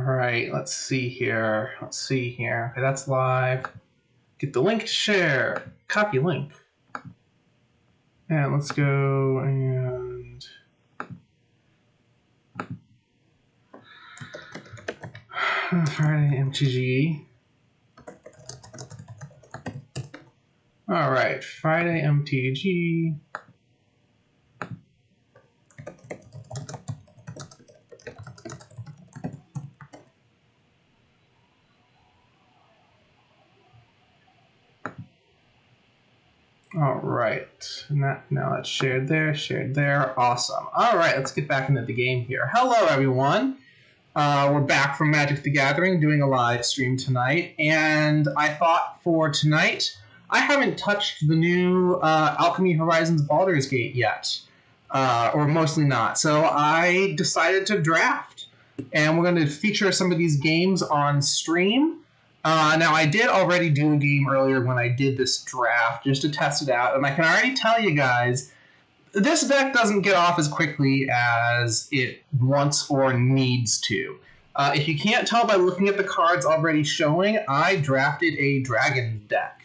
right, let's see here. Okay, that's live. Get the link to share. Copy link. And let's go and... Friday MTG. All right, Friday MTG. All right, now it's shared there. Awesome. All right, let's get back into the game here. Hello, everyone. We're back from Magic the Gathering, doing a live stream tonight, and I thought for tonight, I haven't touched the new Alchemy Horizons Baldur's Gate yet, or mostly not, so I decided to draft, and we're going to feature some of these games on stream. Now, I did already do a game earlier when I did this draft, just to test it out, and I can already tell you guys, this deck doesn't get off as quickly as it wants or needs to. If you can't tell by looking at the cards already showing, I drafted a dragon deck.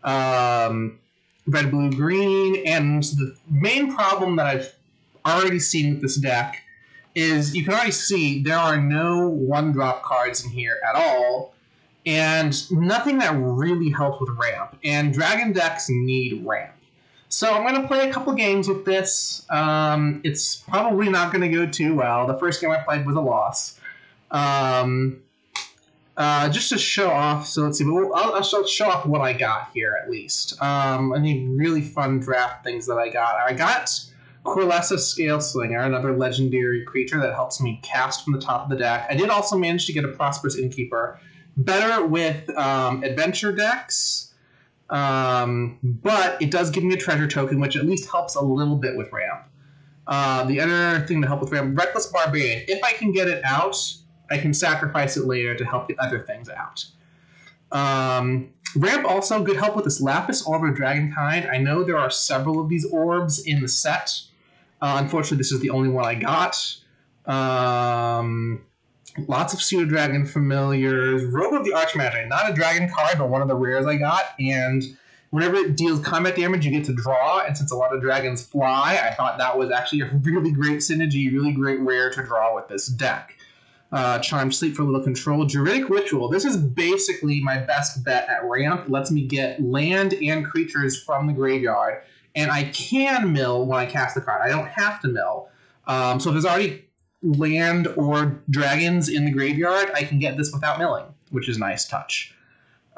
Red, blue, green, and the main problem that I've already seen with this deck is you can already see there are no one-drop cards in here at all, and nothing that really helps with ramp, and dragon decks need ramp. So I'm going to play a couple games with this. It's probably not going to go too well. The first game I played was a loss. Just to show off, so let's see, I'll show off what I got here at least. Any really fun draft things that I got. I got Corlessa Scaleslinger, another legendary creature that helps me cast from the top of the deck. I did also manage to get a Prosperous Innkeeper. Better with adventure decks, but it does give me a treasure token, which at least helps a little bit with ramp. The other thing to help with ramp, Reckless Barbarian. If I can get it out, I can sacrifice it later to help get other things out. Ramp also good help with this Lapis Orb of Dragonkind. I know there are several of these orbs in the set. Unfortunately, this is the only one I got. Lots of Pseudo-Dragon familiars. Robe of the Archmagi, not a dragon card, but one of the rares I got. And whenever it deals combat damage, you get to draw. And since a lot of dragons fly, I thought that was actually a really great synergy, really great rare to draw with this deck. Charm Sleep for a little control. Druidic Ritual. This is basically my best bet at ramp. It lets me get land and creatures from the graveyard. And I can mill when I cast the card. I don't have to mill. So if there's already land or dragons in the graveyard, I can get this without milling, which is a nice touch.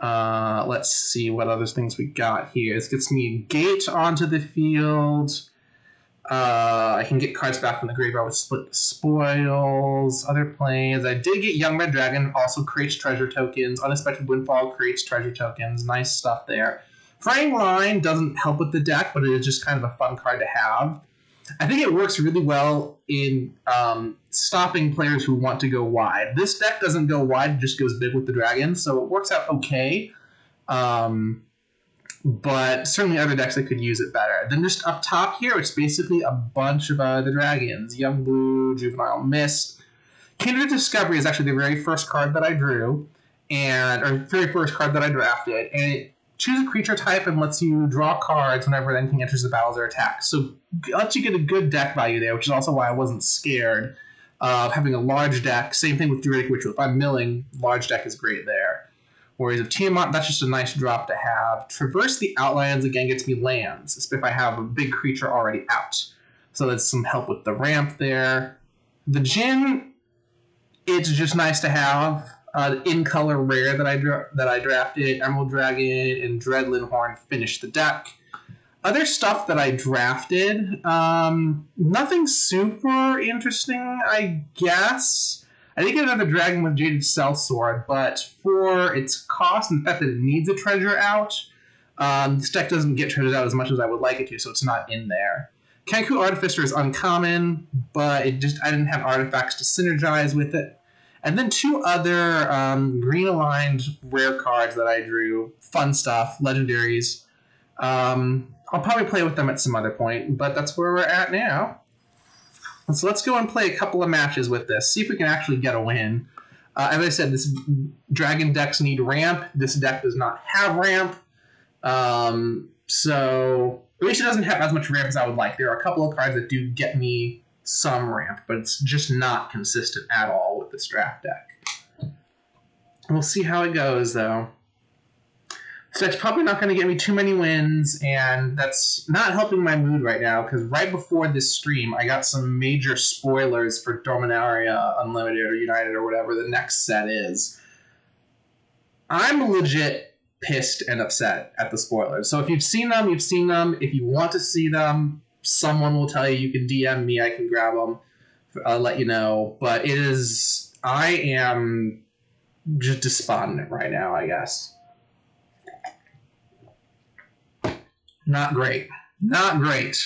Let's see what other things we got here. This gets me a gate onto the field. I can get cards back from the graveyard with Split the Spoils, other plays. I did get Young Red Dragon, also creates treasure tokens. Unexpected Windfall creates treasure tokens. Nice stuff there. Fraying Line doesn't help with the deck, but it is just kind of a fun card to have. I think it works really well in stopping players who want to go wide. This deck doesn't go wide, it just goes big with the dragons, so it works out okay. But certainly other decks that could use it better. Then just up top here, it's basically a bunch of the dragons. Young Blue, Juvenile Mist. Kindred Discovery is actually the very first card that I drew, or very first card that I drafted, and it choose a creature type and lets you draw cards whenever anything enters the battles or attacks. So it lets you get a good deck value there, which is also why I wasn't scared of having a large deck. Same thing with Druidic Ritual. If I'm milling, large deck is great there. Whereas if Tiamat, that's just a nice drop to have. Traverse the Outlands, again, gets me lands, if I have a big creature already out. So that's some help with the ramp there. The Djinn, it's just nice to have. In-color rare that I drafted, Emerald Dragon and Dread Lindhorn finished the deck. Other stuff that I drafted, nothing super interesting, I guess. I did get another dragon with Jaded Sellsword, but for its cost and the fact that it needs a treasure out, this deck doesn't get treasures out as much as I would like it to, so it's not in there. Kenku Artificer is uncommon, but I didn't have artifacts to synergize with it. And then two other green-aligned rare cards that I drew. Fun stuff, legendaries. I'll probably play with them at some other point, but that's where we're at now. So let's go and play a couple of matches with this, see if we can actually get a win. As I said, this dragon decks need ramp. This deck does not have ramp. So at least it doesn't have as much ramp as I would like. There are a couple of cards that do get me some ramp, but it's just not consistent at all with this draft deck. We'll see how it goes, though. So it's probably not going to get me too many wins, and that's not helping my mood right now, because right before this stream, I got some major spoilers for Dominaria, Unlimited, or United, or whatever the next set is. I'm legit pissed and upset at the spoilers. So if you've seen them, you've seen them. If you want to see them, someone will tell you. You can DM me. I can grab them. I'll let you know. But it is... I am just despondent right now, I guess. Not great. Not great.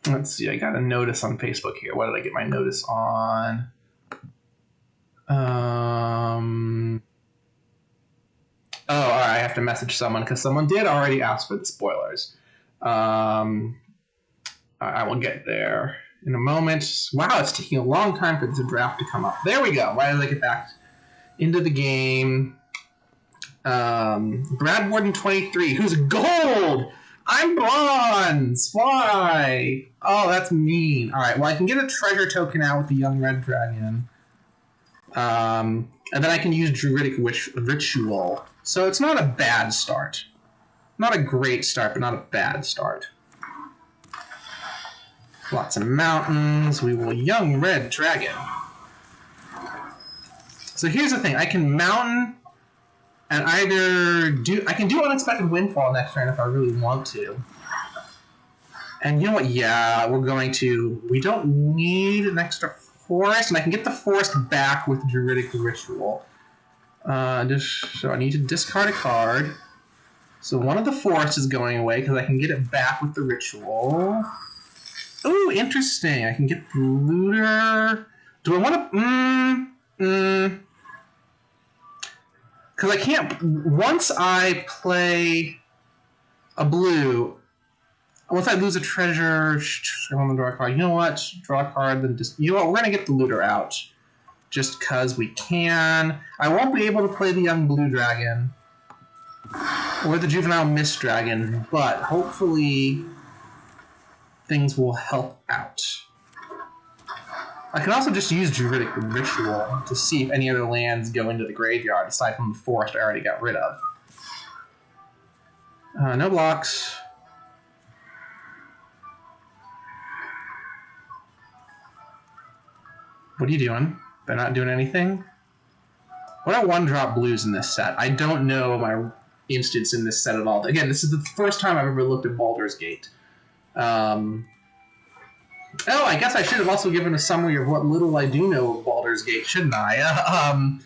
Let's see. I got a notice on Facebook here. What did I get my notice on? Oh, all right, I have to message someone because someone did already ask for the spoilers. I will get there in a moment. Wow, it's taking a long time for this draft to come up. There we go. Why did I get back into the game? Brad Warden 23, who's gold? I'm bronze. Why? Oh, that's mean. All right, well, I can get a treasure token out with the young red dragon. And then I can use Druidic Ritual. So it's not a bad start. Not a great start, but not a bad start. Lots of mountains. We will young red dragon. So here's the thing. I can mountain and either do... I can do Unexpected Windfall next turn if I really want to. And you know what? Yeah, we're going to... We don't need an extra forest, and I can get the forest back with Druidic Ritual. So I need to discard a card. So one of the forests is going away because I can get it back with the ritual. Ooh, interesting. I can get the looter. Do I want to... Because I can't... Once I play a blue... Once I lose a treasure... I want to draw a card. You know what? Draw a card, then just... You know what? We're going to get the looter out. Just because we can. I won't be able to play the young blue dragon or the juvenile mist dragon, but hopefully things will help out. I can also just use Druidic Ritual to see if any other lands go into the graveyard aside from the forest I already got rid of. No blocks. What are you doing? They're not doing anything? What are one-drop blues in this set? I don't know my instance in this set at all. Again, this is the first time I've ever looked at Baldur's Gate. Oh, I guess I should have also given a summary of what little I do know of Baldur's Gate, shouldn't I?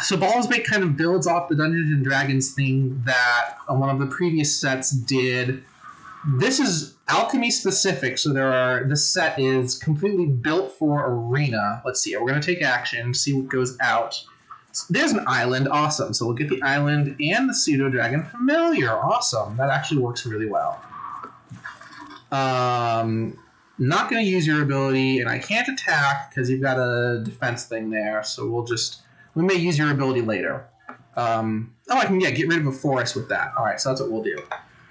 So Baldur's Gate kind of builds off the Dungeons and Dragons thing that one of the previous sets did. This is alchemy specific, so this set is completely built for Arena. Let's see, we're going to take action, see what goes out. So there's an island, awesome. So we'll get the island and the pseudo dragon familiar, awesome. That actually works really well. Not going to use your ability, and I can't attack because you've got a defense thing there. So we may use your ability later. I can get rid of a forest with that. All right, so that's what we'll do.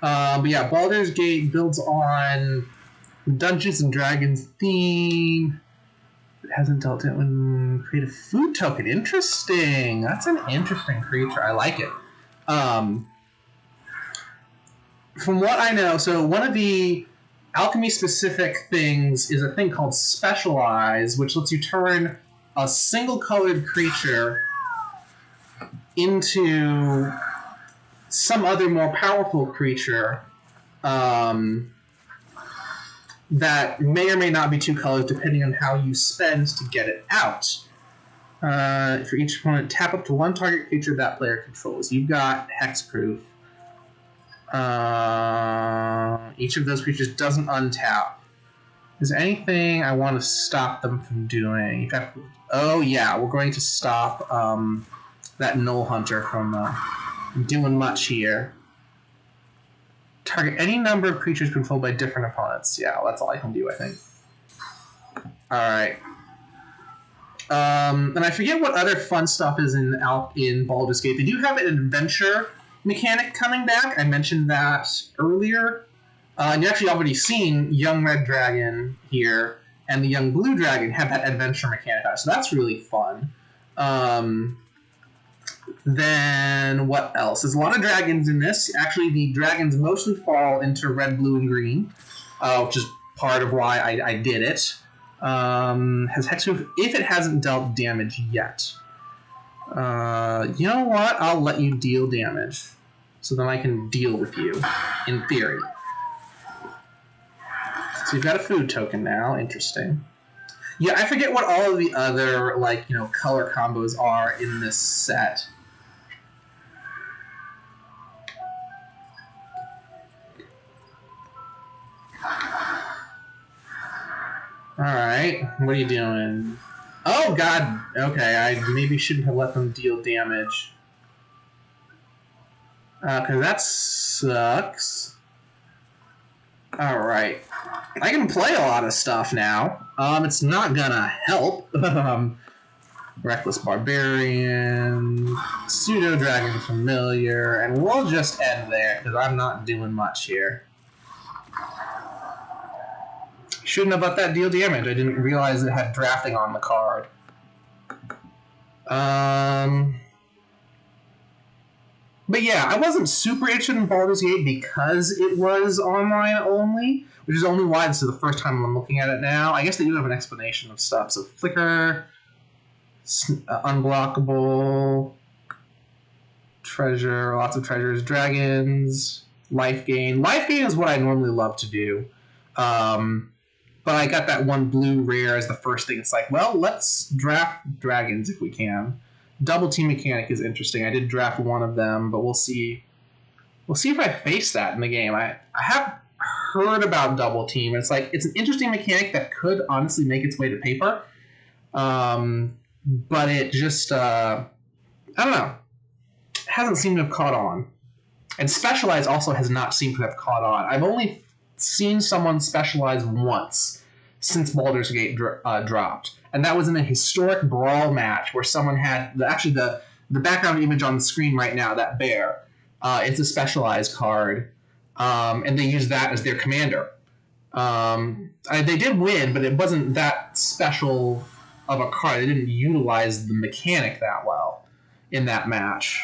But yeah, Baldur's Gate builds on Dungeons and Dragons theme. It hasn't dealt it when create a food token. Interesting. That's an interesting creature. I like it. From what I know, so one of the alchemy-specific things is a thing called Specialize, which lets you turn a single-colored creature into some other more powerful creature that may or may not be two colors depending on how you spend to get it out. For each opponent, tap up to one target creature that player controls. You've got hexproof. Each of those creatures doesn't untap. Is there anything I want to stop them from doing? Oh yeah, we're going to stop that Null Hunter from doing much here. Target any number of creatures controlled by different opponents. Yeah, well, that's all I can do, I think. Alright. And I forget what other fun stuff is in Baldur's Gate. They do have an adventure mechanic coming back. I mentioned that earlier. And you've actually already seen Young Red Dragon here, and the Young Blue Dragon have that adventure mechanic on it, so that's really fun. Then what else? There's a lot of dragons in this. Actually, the dragons mostly fall into red, blue, and green, which is part of why I did it. Has Hexproof if it hasn't dealt damage yet. You know what? I'll let you deal damage, so then I can deal with you, in theory. So you've got a food token now. Interesting. Yeah, I forget what all of the other, like, you know, color combos are in this set. Alright, what are you doing? Oh, God! Okay, I maybe shouldn't have let them deal damage. Because that sucks. Alright. I can play a lot of stuff now. It's not gonna help. Reckless Barbarian, Pseudo Dragon Familiar, and we'll just end there, because I'm not doing much here. Shouldn't have let that deal damage. I didn't realize it had drafting on the card. But yeah, I wasn't super interested in Baldur's Gate because it was online only, which is only why this is the first time I'm looking at it now. I guess they do have an explanation of stuff. So Flicker, Unblockable, Treasure, lots of treasures, Dragons, Life Gain. Life Gain is what I normally love to do. But I got that one blue rare as the first thing. It's like, well, let's draft dragons if we can. Double team mechanic is interesting. I did draft one of them, but we'll see. We'll see if I face that in the game. I have heard about double team. It's like, it's an interesting mechanic that could honestly make its way to paper. But it just, I don't know. It hasn't seemed to have caught on. And Specialize also has not seemed to have caught on. I've only seen someone specialize once since Baldur's Gate dropped, and that was in a historic brawl match where someone had the background image on the screen right now, that bear. It's a specialized card, and they used that as their commander. They did win, but it wasn't that special of a card. They didn't utilize the mechanic that well in that match.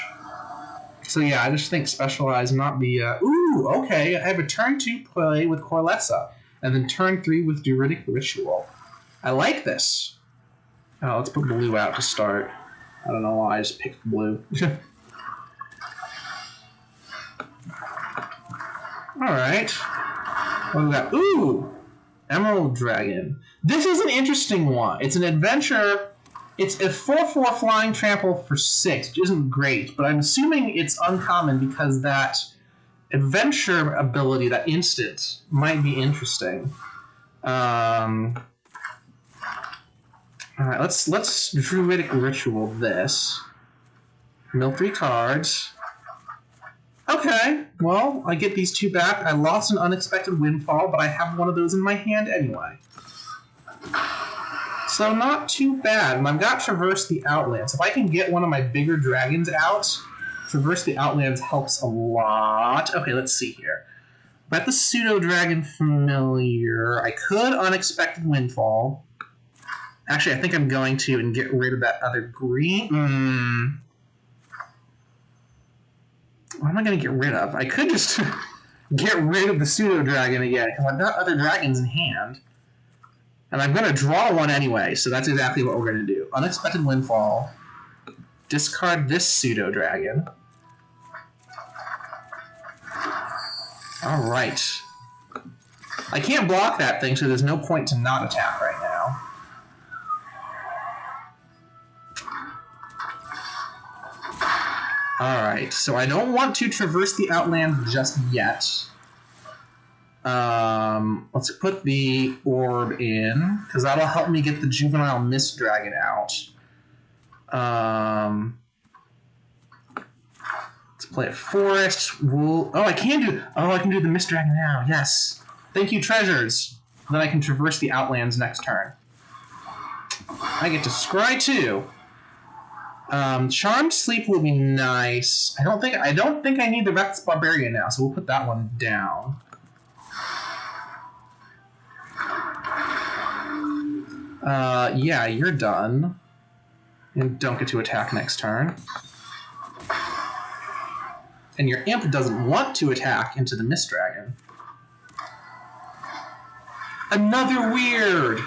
So yeah, I just think Specialize not be... ooh, okay, I have a turn 2 play with Corlessa, and then turn 3 with Druidic Ritual. I like this. Oh, let's put blue out to start. I don't know why I just picked blue. Alright. What do we got? Ooh! Emerald Dragon. This is an interesting one. It's an adventure... It's a 4/4 flying trample for 6, which isn't great, but I'm assuming it's uncommon because that adventure ability, that instant, might be interesting. Alright, let's Druidic Ritual this. Mill 3 cards. Okay, well, I get these 2 back. I lost an unexpected windfall, but I have one of those in my hand anyway. So not too bad. And I've got Traverse the Outlands. If I can get one of my bigger dragons out, Traverse the Outlands helps a lot. Okay, let's see here. Got the Pseudo Dragon Familiar. I could Unexpected Windfall. Actually, I think I'm going to and get rid of that other green. What am I going to get rid of? I could just get rid of the Pseudo Dragon again, because I've got other dragons in hand. And I'm going to draw one anyway, so that's exactly what we're going to do. Unexpected Windfall. Discard this Pseudo Dragon. Alright. I can't block that thing, so there's no point to not attack right now. Alright, so I don't want to Traverse the Outland just yet. Let's put the orb in, because that'll help me get the Juvenile Mist Dragon out. Let's play a forest. I can do the Mist Dragon now. Yes. Thank you, treasures. Then I can traverse the Outlands next turn. I get to scry 2. Charmed Sleep will be nice. I don't think I need the Vex Barbarian now, so we'll put that one down. Yeah, you're done. And don't get to attack next turn. And your imp doesn't want to attack into the Mist Dragon. Another weird!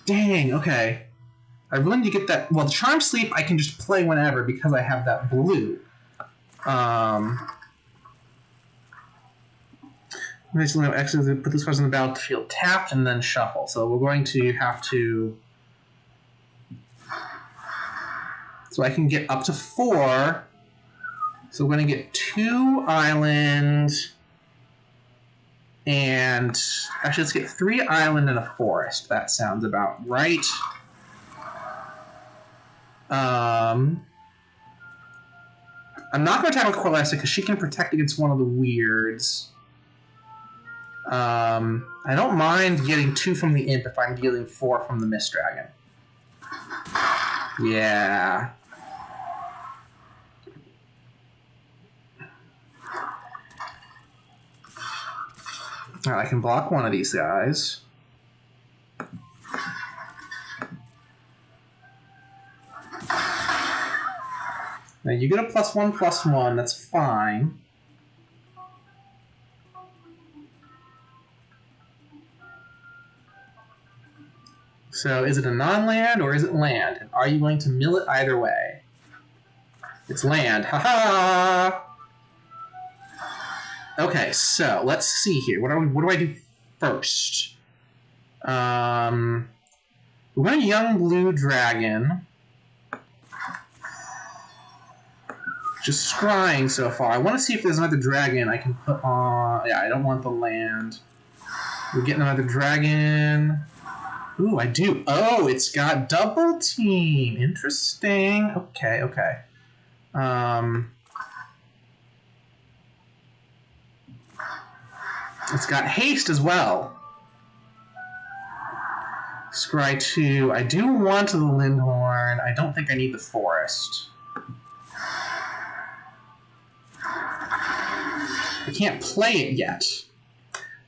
Dang, okay. I really need to get that... Well, the Charm Sleep I can just play whenever because I have that blue. Basically, actually put this person on the battlefield tapped and then shuffle. So we're going to have to... So I can get up to 4. So we're going to get 2 islands... And actually, let's get 3 island and a forest. That sounds about right. I'm not going to attack with Coalescent because she can protect against one of the weirds. I don't mind getting 2 from the Imp if I'm dealing 4 from the Mist Dragon. Yeah. Alright, I can block one of these guys. Now you get a +1/+1, that's fine. So is it a non-land or is it land? And are you going to mill it either way? It's land. Haha! Okay, so let's see here. What do I do first? We're going to Young Blue Dragon. Just scrying so far. I want to see if there's another dragon I can put on. Yeah, I don't want the land. We're getting another dragon. Ooh, I do. Oh, it's got double team. Interesting. Okay, okay. It's got haste as well. Scry 2. I do want the Lindhorn. I don't think I need the forest. I can't play it yet.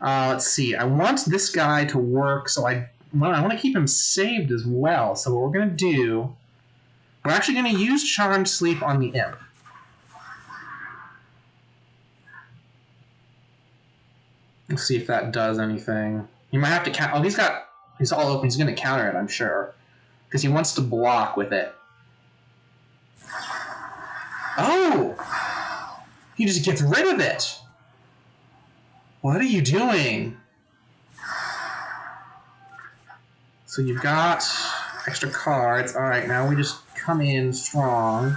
Let's see. I want this guy to work, so I want to keep him saved as well. So what we're going to do, we're actually going to use Charmed Sleep on the Imp. Let's see if that does anything. He might have to count. Oh, he's all open. He's going to counter it, I'm sure. Because he wants to block with it. Oh! He just gets rid of it! What are you doing? So you've got extra cards. Alright, now we just come in strong.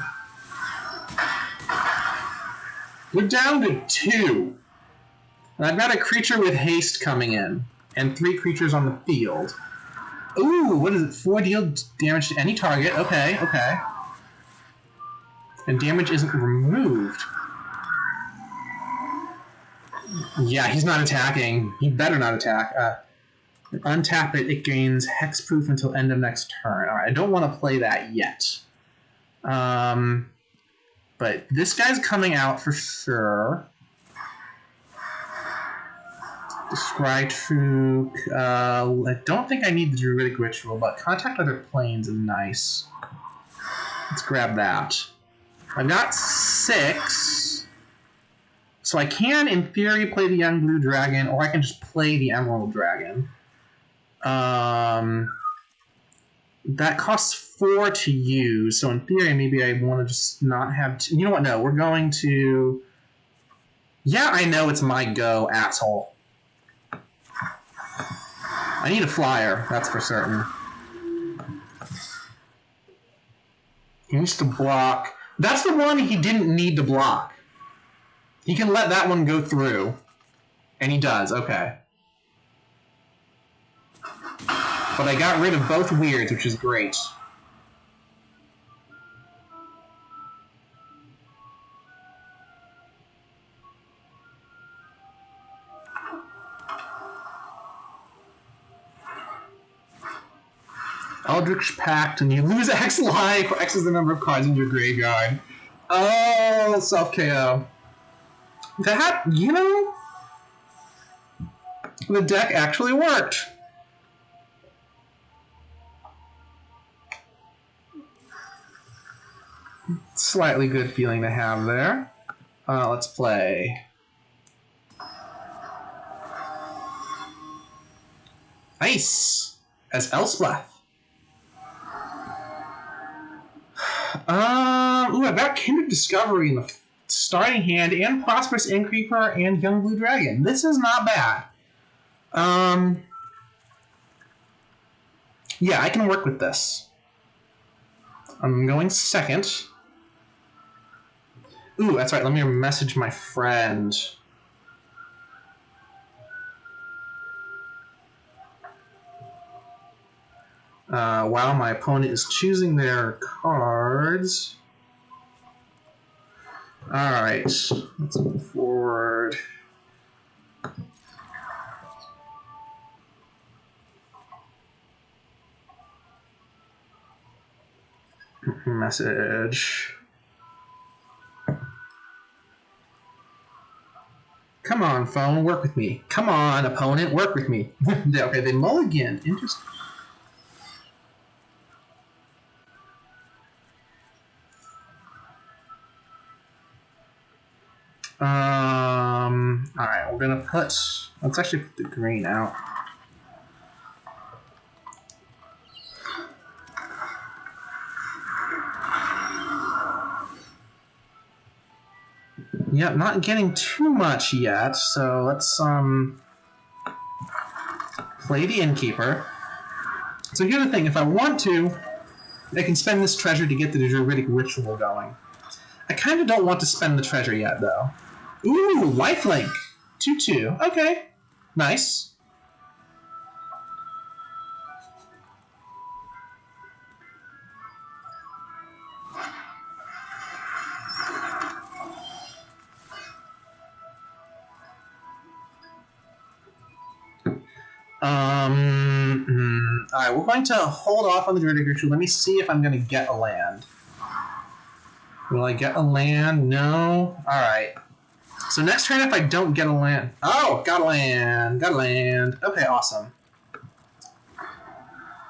We're down to 2. And I've got a creature with haste coming in. And 3 creatures on the field. Ooh, what is it? 4 deal damage to any target. Okay, okay. And damage isn't removed. Yeah, he's not attacking. He better not attack. Untap it, it gains hexproof until end of next turn. Alright, I don't want to play that yet. But this guy's coming out for sure. Scry Troop. I don't think I need the Druidic Ritual, but Contact Other Planes is nice. Let's grab that. I've got 6. So I can, in theory, play the Young Blue Dragon, or I can just play the Emerald Dragon. That costs 4 to use, so in theory, maybe I want to just not have... You know what? No, we're going to... Yeah, I know it's my go, asshole. I need a flyer, that's for certain. He needs to block. That's the one he didn't need to block. He can let that one go through. And he does, okay. But I got rid of both weirds, which is great. Eldritch Pact, and you lose X life. X is the number of cards in your graveyard. Oh, self KO. That, you know, the deck actually worked. Slightly good feeling to have there. Let's play. Ice as Elspeth. Ooh, I've got Kindred Discovery in the starting hand, and Prosperous Innkeeper, and Young Blue Dragon. This is not bad. Yeah, I can work with this. I'm going second. Ooh, that's right. Let me message my friend. While my opponent is choosing their cards. Alright, let's move forward. Message. Come on, phone, work with me. Come on, opponent, work with me. Okay, they mulligan. Interesting. Alright, we're gonna put, let's actually put the green out. Yep, not getting too much yet, so let's, play the Innkeeper. So here's the thing, if I want to, I can spend this treasure to get the Druidic Ritual going. I kind of don't want to spend the treasure yet, though. Ooh, lifelink. 2/2. Okay. Nice. Alright, we're going to hold off on the Druidic Ritual. Let me see if I'm going to get a land. Will I get a land? No. Alright. So next turn, if I don't get a land... Oh! Got a land! Got a land! Okay, awesome.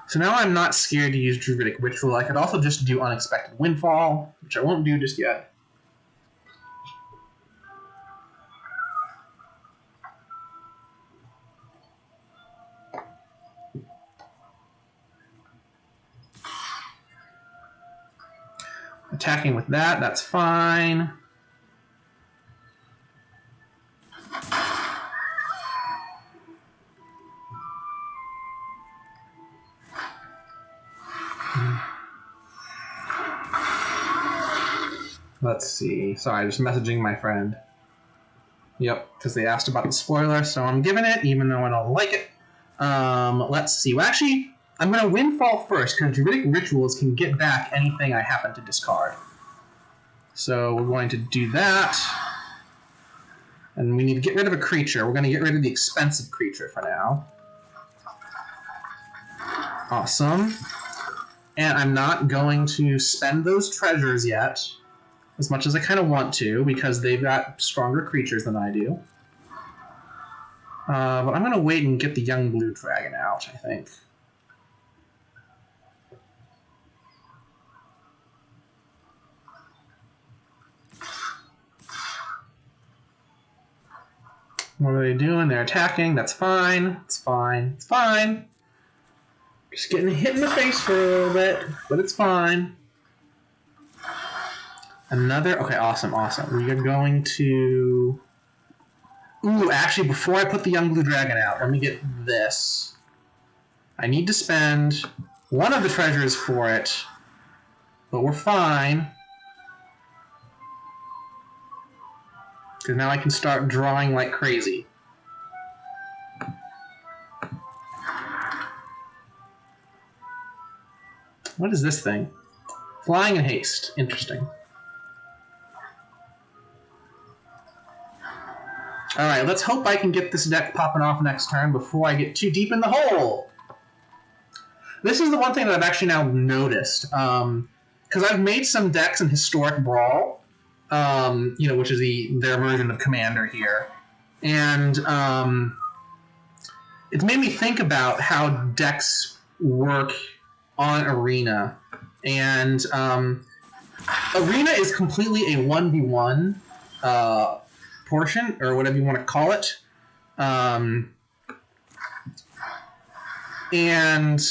So now I'm not scared to use Druidic Ritual. I could also just do Unexpected Windfall, which I won't do just yet. Attacking with that, that's fine. Let's see. Sorry, just messaging my friend. Yep, because they asked about the spoiler, so I'm giving it, even though I don't like it. Let's see. Well, actually, I'm going to Windfall first, because Druidic Rituals can get back anything I happen to discard. So we're going to do that. And we need to get rid of a creature. We're going to get rid of the expensive creature for now. Awesome. And I'm not going to spend those treasures yet, as much as I kind of want to, because they've got stronger creatures than I do. But I'm going to wait and get the Young Blue Dragon out, I think. What are they doing? They're attacking. That's fine. It's fine. It's fine. Just getting hit in the face for a little bit, but it's fine. Another... Okay, awesome, awesome. We are going to... Ooh, actually, before I put the Young Blue Dragon out, let me get this. I need to spend one of the treasures for it, but we're fine. Because now I can start drawing like crazy. What is this thing? Flying and haste. Interesting. Alright, let's hope I can get this deck popping off next turn before I get too deep in the hole. This is the one thing that I've actually now noticed. Because I've made some decks in Historic Brawl, which is their version of Commander here. And it's made me think about how decks work on Arena. And Arena is completely a 1v1 portion, or whatever you want to call it. And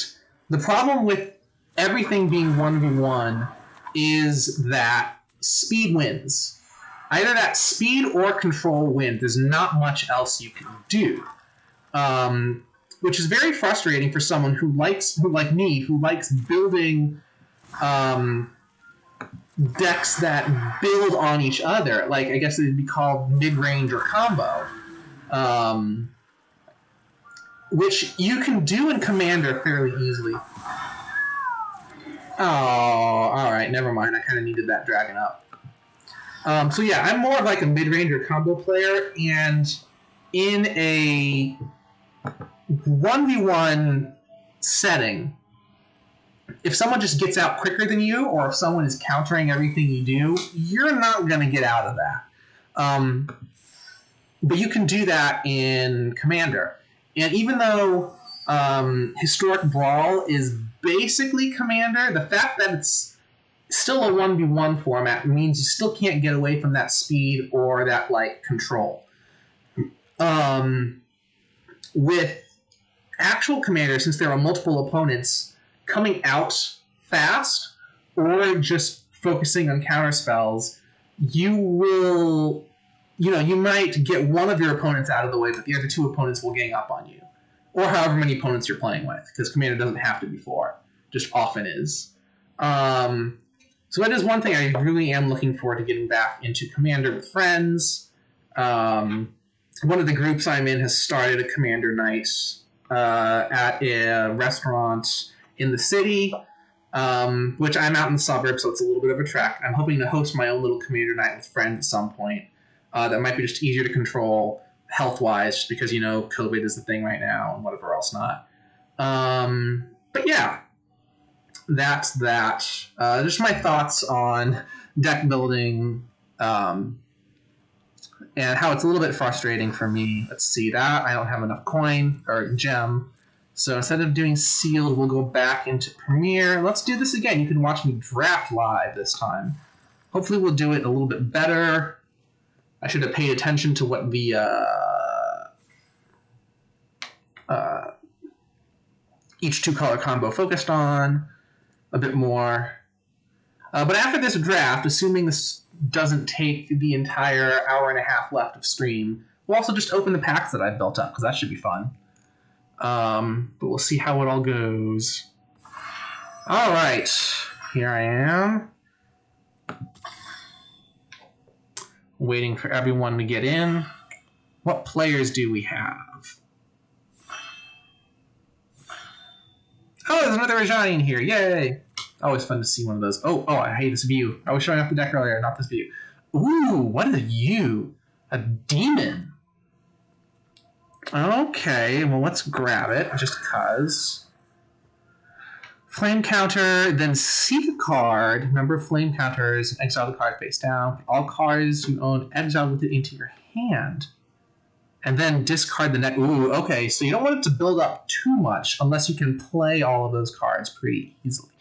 the problem with everything being 1v1 is that speed wins. Either that speed or control wins. There's not much else you can do. Which is very frustrating for someone who like me, who likes building decks that build on each other. Like, I guess it'd be called mid-range or combo. Which you can do in Commander fairly easily. Oh, alright, never mind. I kind of needed that dragon up. So yeah, I'm more of like a mid-range or combo player, and in a 1v1 setting, if someone just gets out quicker than you, or if someone is countering everything you do, you're not going to get out of that. But you can do that in Commander. And even though Historic Brawl is basically Commander, the fact that it's still a 1v1 format means you still can't get away from that speed or that, like, control. With actual Commander, since there are multiple opponents, coming out fast or just focusing on counter spells, you will, you might get one of your opponents out of the way, but the other two opponents will gang up on you. Or however many opponents you're playing with, because Commander doesn't have to be 4, just often is. So that is one thing I really am looking forward to getting back into Commander with friends. One of the groups I'm in has started a Commander night at a restaurant in the city, which I'm out in the suburbs, so it's a little bit of a trek. I'm hoping to host my own little Commander night with friends at some point. That might be just easier to control health-wise, just because, COVID is the thing right now and whatever else not. But yeah, that's that. Just my thoughts on deck building, and how it's a little bit frustrating for me. Let's see that. I don't have enough coin or gem. So instead of doing sealed, we'll go back into Premiere. Let's do this again. You can watch me draft live this time. Hopefully we'll do it a little bit better. I should have paid attention to what the each 2-color combo focused on a bit more. But after this draft, assuming this doesn't take the entire hour and a half left of stream, we'll also just open the packs that I've built up, because that should be fun. But we'll see how it all goes. All right, here I am. Waiting for everyone to get in. What players do we have? Oh, there's another Rajani in here. Yay! Always fun to see one of those. Oh, I hate this view. I was showing off the deck earlier, not this view. Ooh, what are you? A demon. Okay, well, let's grab it, just because. Flame counter, then see the card. Remember, flame counters, exile the card face down. All cards you own, exile with it into your hand. And then discard the next. Ooh, okay, so you don't want it to build up too much unless you can play all of those cards pretty easily.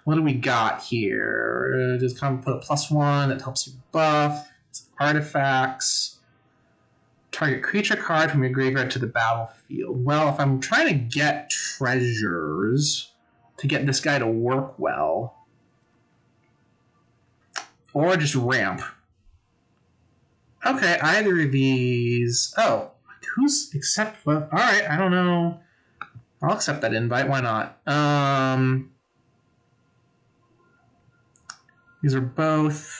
What do we got here? Just kind of put a +1 that helps you buff. Artifacts. Target creature card from your graveyard to the battlefield. Well, if I'm trying to get treasures to get this guy to work well, or just ramp. Okay, either of these. Oh, who's except for? All right, I don't know. I'll accept that invite. Why not? These are both.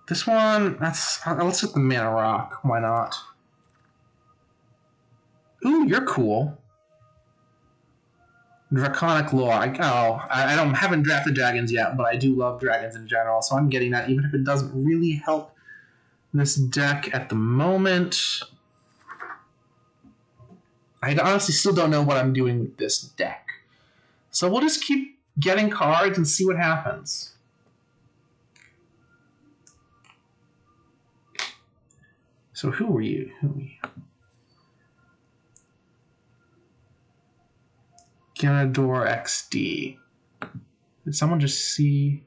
This one, let's hit the Mana Rock. Why not? Ooh, you're cool. Draconic Lore. I haven't drafted dragons yet, but I do love dragons in general, so I'm getting that, even if it doesn't really help this deck at the moment. I honestly still don't know what I'm doing with this deck. So we'll just keep getting cards and see what happens. So who are you? Ganador XD. Did someone just see?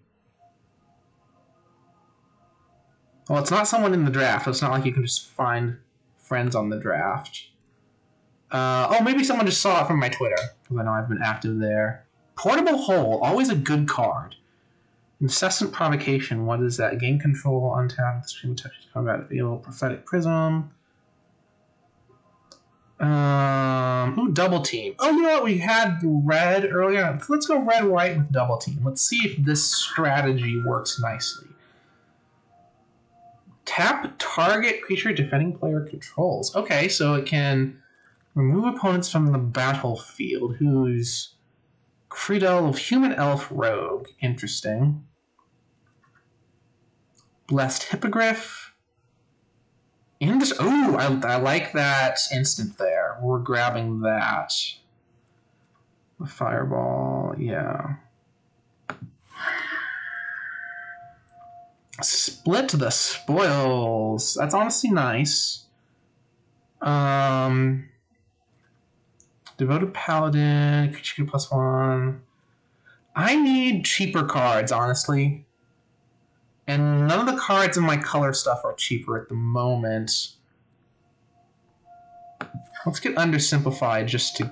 Well, it's not someone in the draft. It's not like you can just find friends on the draft. Oh, maybe someone just saw it from my Twitter, because I know I've been active there. Portable Hole, always a good card. Incessant Provocation, what is that? Game Control, Untapped, Stream Touches Combat, Available, Prophetic Prism. Ooh, Double Team. Oh, you know what? We had red earlier. Let's go red-white with Double Team. Let's see if this strategy works nicely. Tap target creature defending player controls. Okay, so it can remove opponents from the battlefield whose Creedle of Human Elf Rogue. Interesting. Blessed Hippogriff. Ooh, I like that instant there. We're grabbing that. The Fireball, yeah. Split the Spoils. That's honestly nice. Devoted Paladin, creature +1. I need cheaper cards, honestly. And none of the cards in my color stuff are cheaper at the moment. Let's get Undersimplified just to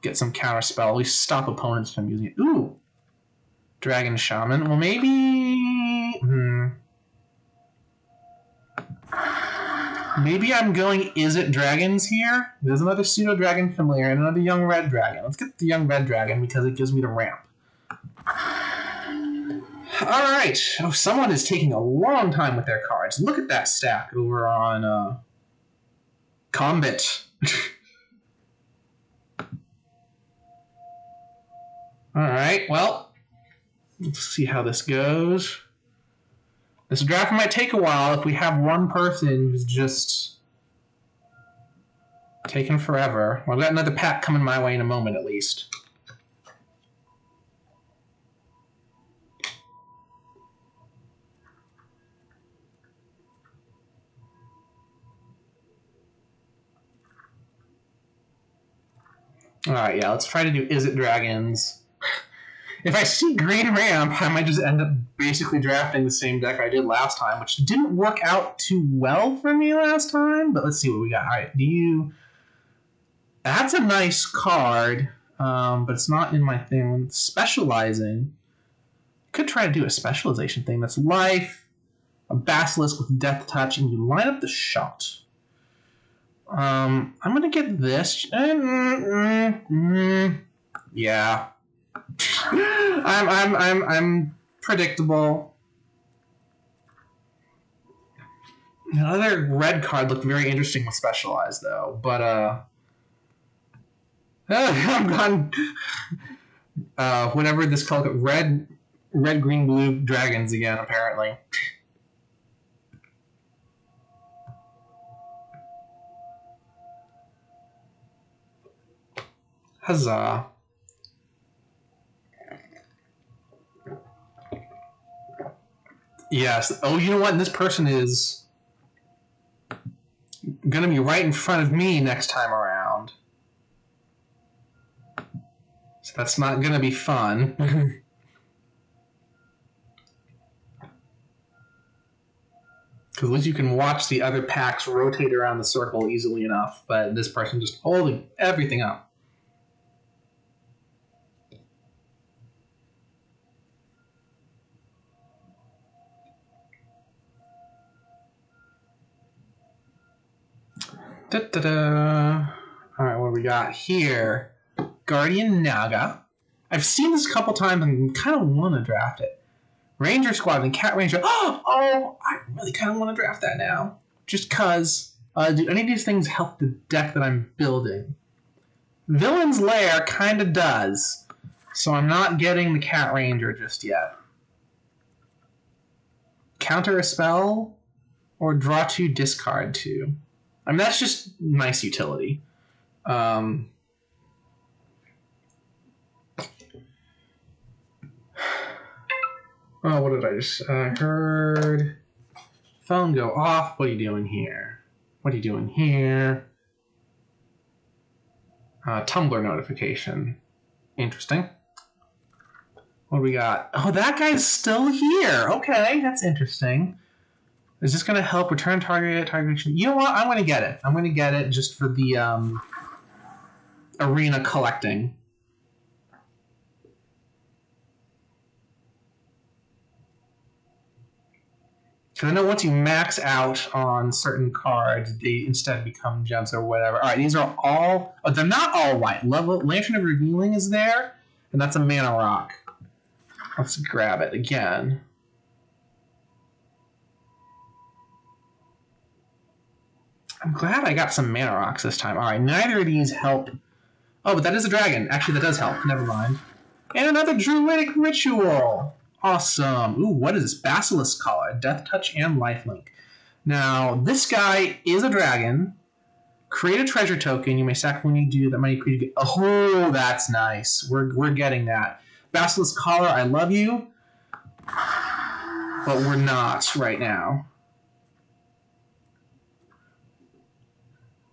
get some counterspell. We stop opponents from using it. Ooh! Dragon Shaman. Well, maybe... Maybe I'm going Is It Dragons here? There's another Pseudo Dragon Familiar and another Young Red Dragon. Let's get the Young Red Dragon because it gives me the ramp. Alright. Oh, someone is taking a long time with their cards. Look at that stack over on Combat. Alright, well, let's see how this goes. This draft might take a while if we have one person who's just taking forever. Well, I've got another pack coming my way in a moment at least. Alright, yeah, let's try to do Is It Dragons. If I see green ramp, I might just end up basically drafting the same deck I did last time, which didn't work out too well for me last time, but let's see what we got. Alright, That's a nice card, but it's not in my thing. Specializing. Could try to do a specialization thing. That's life, a Basilisk with Death Touch, and you line up the shot. I'm gonna get this. Yeah. I'm predictable. Another red card looked very interesting with Specialized though, but I'm gone. Whatever this called, red, green, blue dragons again apparently. Huzzah. Yes. Oh, you know what? This person is going to be right in front of me next time around. So that's not going to be fun. Because at least you can watch the other packs rotate around the circle easily enough, but this person just holding everything up. Da-da-da. Alright, what do we got here? Guardian Naga. I've seen this a couple times and kind of want to draft it. Ranger Squad and Cat Ranger. Oh, I really kind of want to draft that now. Just because, do any of these things help the deck that I'm building? Villain's Lair kind of does. So I'm not getting the Cat Ranger just yet. Counter a spell or draw 2, discard 2. I mean, that's just nice utility. Um, oh, what did I just heard? Phone go off. What are you doing here? What are you doing here? Tumblr notification. Interesting. What do we got? Oh, that guy's still here. Okay, that's interesting. Is this going to help return target? You know what? I'm going to get it. I'm going to get it just for the arena collecting. Because I know once you max out on certain cards, they instead become gems or whatever. All right, these are all... Oh, they're not all white. Lantern of Revealing is there, and that's a mana rock. Let's grab it again. I'm glad I got some mana rocks this time. All right, neither of these help. Oh, but that is a dragon. Actually, that does help. Never mind. And another druidic ritual. Awesome. Ooh, what is this? Basilisk Collar, Death Touch, and Lifelink. Now, this guy is a dragon. Create a treasure token. You may sacrifice when you do that money creature. Oh, that's nice. We're getting that. Basilisk Collar, I love you. But we're not right now.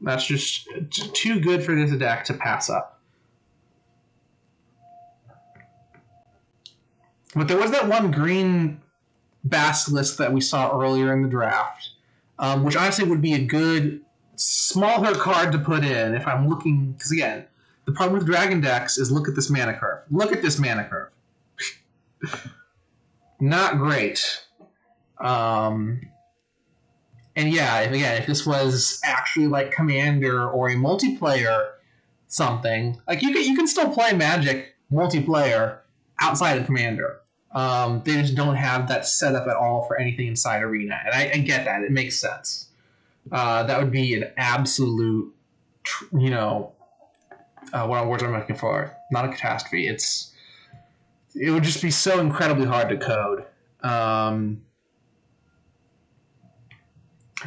That's just too good for this deck to pass up. But there was that one green Basilisk that we saw earlier in the draft, which honestly would be a good smaller card to put in if I'm looking... Because again, the problem with Dragon decks is look at this mana curve. Look at this mana curve. Not great. And yeah, if this was actually like Commander or a multiplayer something, like you can still play Magic multiplayer outside of Commander. They just don't have that set up at all for anything inside Arena, and I get that. It makes sense. That would be an absolute, what words I'm looking for? Not a catastrophe. It would just be so incredibly hard to code.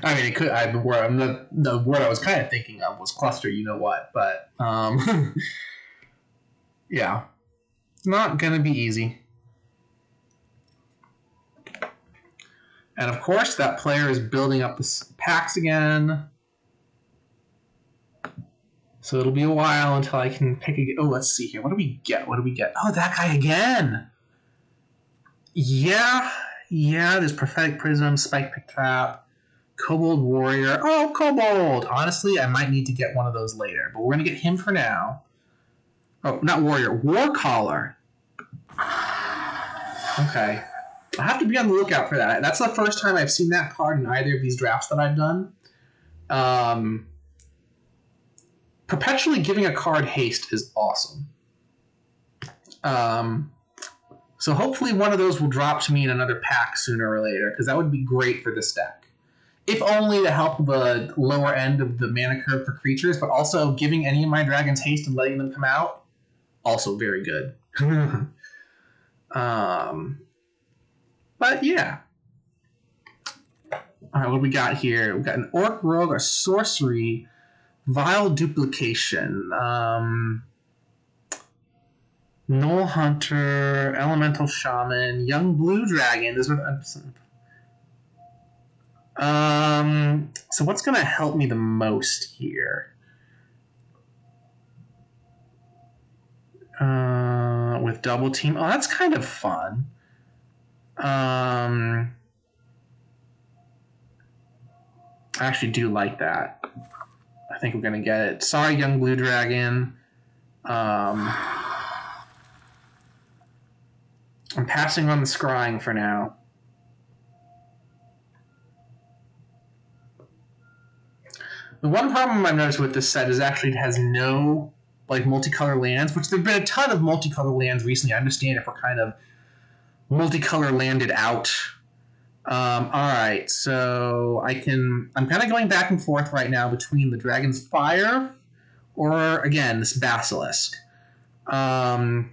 I mean, it could. The word I was kind of thinking of was cluster. You know what? But yeah, not gonna be easy. And of course, that player is building up the packs again. So it'll be a while until I can pick again. Oh, let's see here. What do we get? Oh, that guy again. Yeah. There's Prophetic Prism, Spike Pick Trap, Kobold Warrior. Oh, Kobold! Honestly, I might need to get one of those later, but we're going to get him for now. Oh, not Warrior. War Caller. Okay. I have to be on the lookout for that. That's the first time I've seen that card in either of these drafts that I've done. Perpetually giving a card haste is awesome. So hopefully one of those will drop to me in another pack sooner or later, because that would be great for this deck. If only to help the lower end of the mana curve for creatures, but also giving any of my dragons haste and letting them come out, also very good. But yeah. Alright, what do we got here? We've got an Orc Rogue, a Sorcery, Vile Duplication, Null Hunter, Elemental Shaman, Young Blue Dragon. So what's going to help me the most here? With Double Team. Oh, that's kind of fun. I actually do like that. I think we're going to get it. Sorry, Young Blue Dragon. I'm passing on the scrying for now. The one problem I've noticed with this set is actually it has no multicolor lands, which there've been a ton of multicolor lands recently. I understand if we're kind of multicolor landed out. Alright, so I'm kind of going back and forth right now between the Dragon's Fire or, again, this Basilisk. I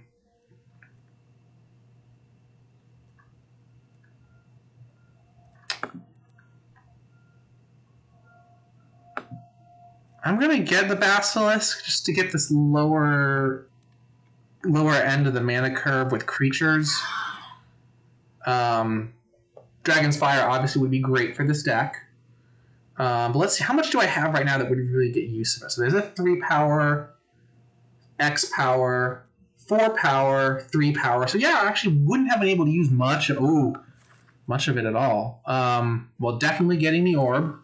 I'm gonna get the Basilisk just to get this lower end of the mana curve with creatures. Dragon's Fire obviously would be great for this deck. But let's see, how much do I have right now that would really get use of it? So there's a 3 power, X power, 4 power, 3 power. So yeah, I actually wouldn't have been able to use much of it at all. Well, definitely getting the orb.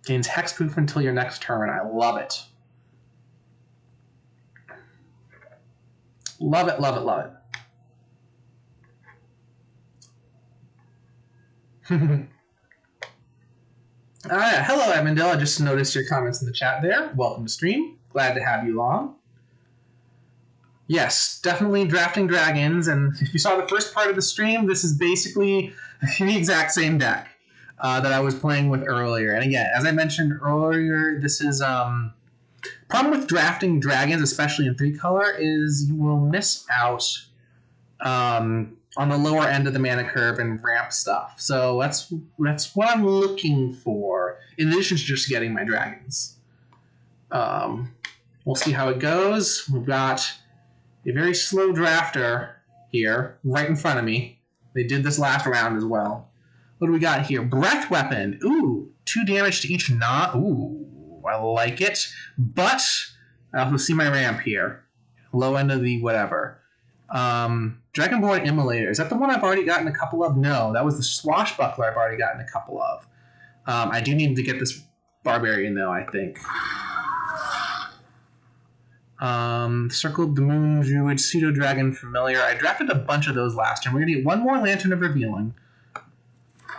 Gains hexproof until your next turn. I love it. Love it, love it, love it. Hello, Emendale. I just noticed your comments in the chat there. Welcome to stream. Glad to have you along. Yes, definitely drafting dragons. And if you saw the first part of the stream, this is basically the exact same deck that I was playing with earlier. And again, as I mentioned earlier, this is problem with drafting dragons, especially in 3-color, is you will miss out on the lower end of the mana curve and ramp stuff. So that's what I'm looking for, in addition to just getting my dragons. We'll see how it goes. We've got a very slow drafter here, right in front of me. They did this last round as well. What do we got here? Breath Weapon. Ooh, 2 damage to each knot. Ooh, I like it. But I also see my ramp here. Low end of the whatever. Dragonborn Immolator. Is that the one I've already gotten a couple of? No, that was the Swashbuckler I've already gotten a couple of. I do need to get this Barbarian, though, I think. Circle of the Moon, Druid, Pseudo-Dragon, Familiar. I drafted a bunch of those last time. We're going to get one more Lantern of Revealing,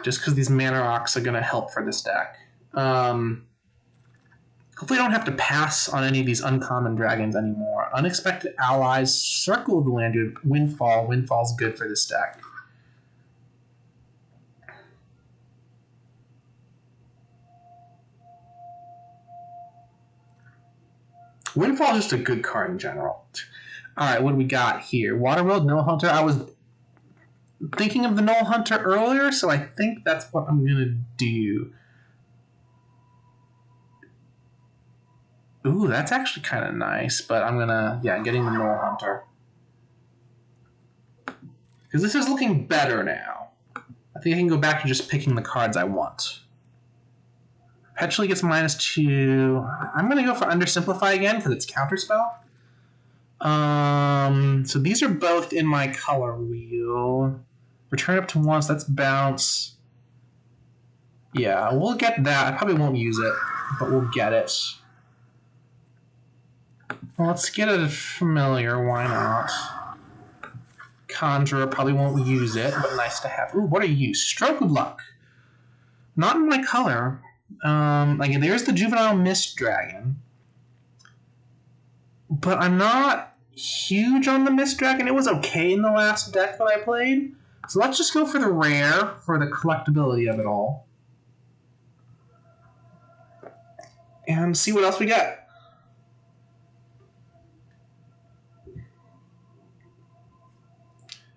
just because these Mana Rocks are going to help for this deck. Hopefully I don't have to pass on any of these uncommon dragons anymore. Unexpected Allies, Circle of the Land, Windfall. Windfall's good for this deck. Windfall is just a good card in general. Alright, what do we got here? Waterworld, Null Hunter. I was thinking of the Null Hunter earlier, so I think that's what I'm going to do. Ooh, that's actually kind of nice, but I'm getting the Null Hunter. Because this is looking better now. I think I can go back to just picking the cards I want. Perpetually gets -2. I'm going to go for Undersimplify again, because it's Counterspell. So these are both in my color wheel. Return up to once, that's Bounce. Yeah, we'll get that. I probably won't use it, but we'll get it. Well, let's get a Familiar, why not? Conjurer, probably won't use it, but nice to have. Ooh, what are you? Stroke of Luck. Not in my color. Like, there's the Juvenile Mist Dragon. But I'm not huge on the Mist Dragon. It was okay in the last deck that I played. So let's just go for the rare, for the collectability of it all. And see what else we got.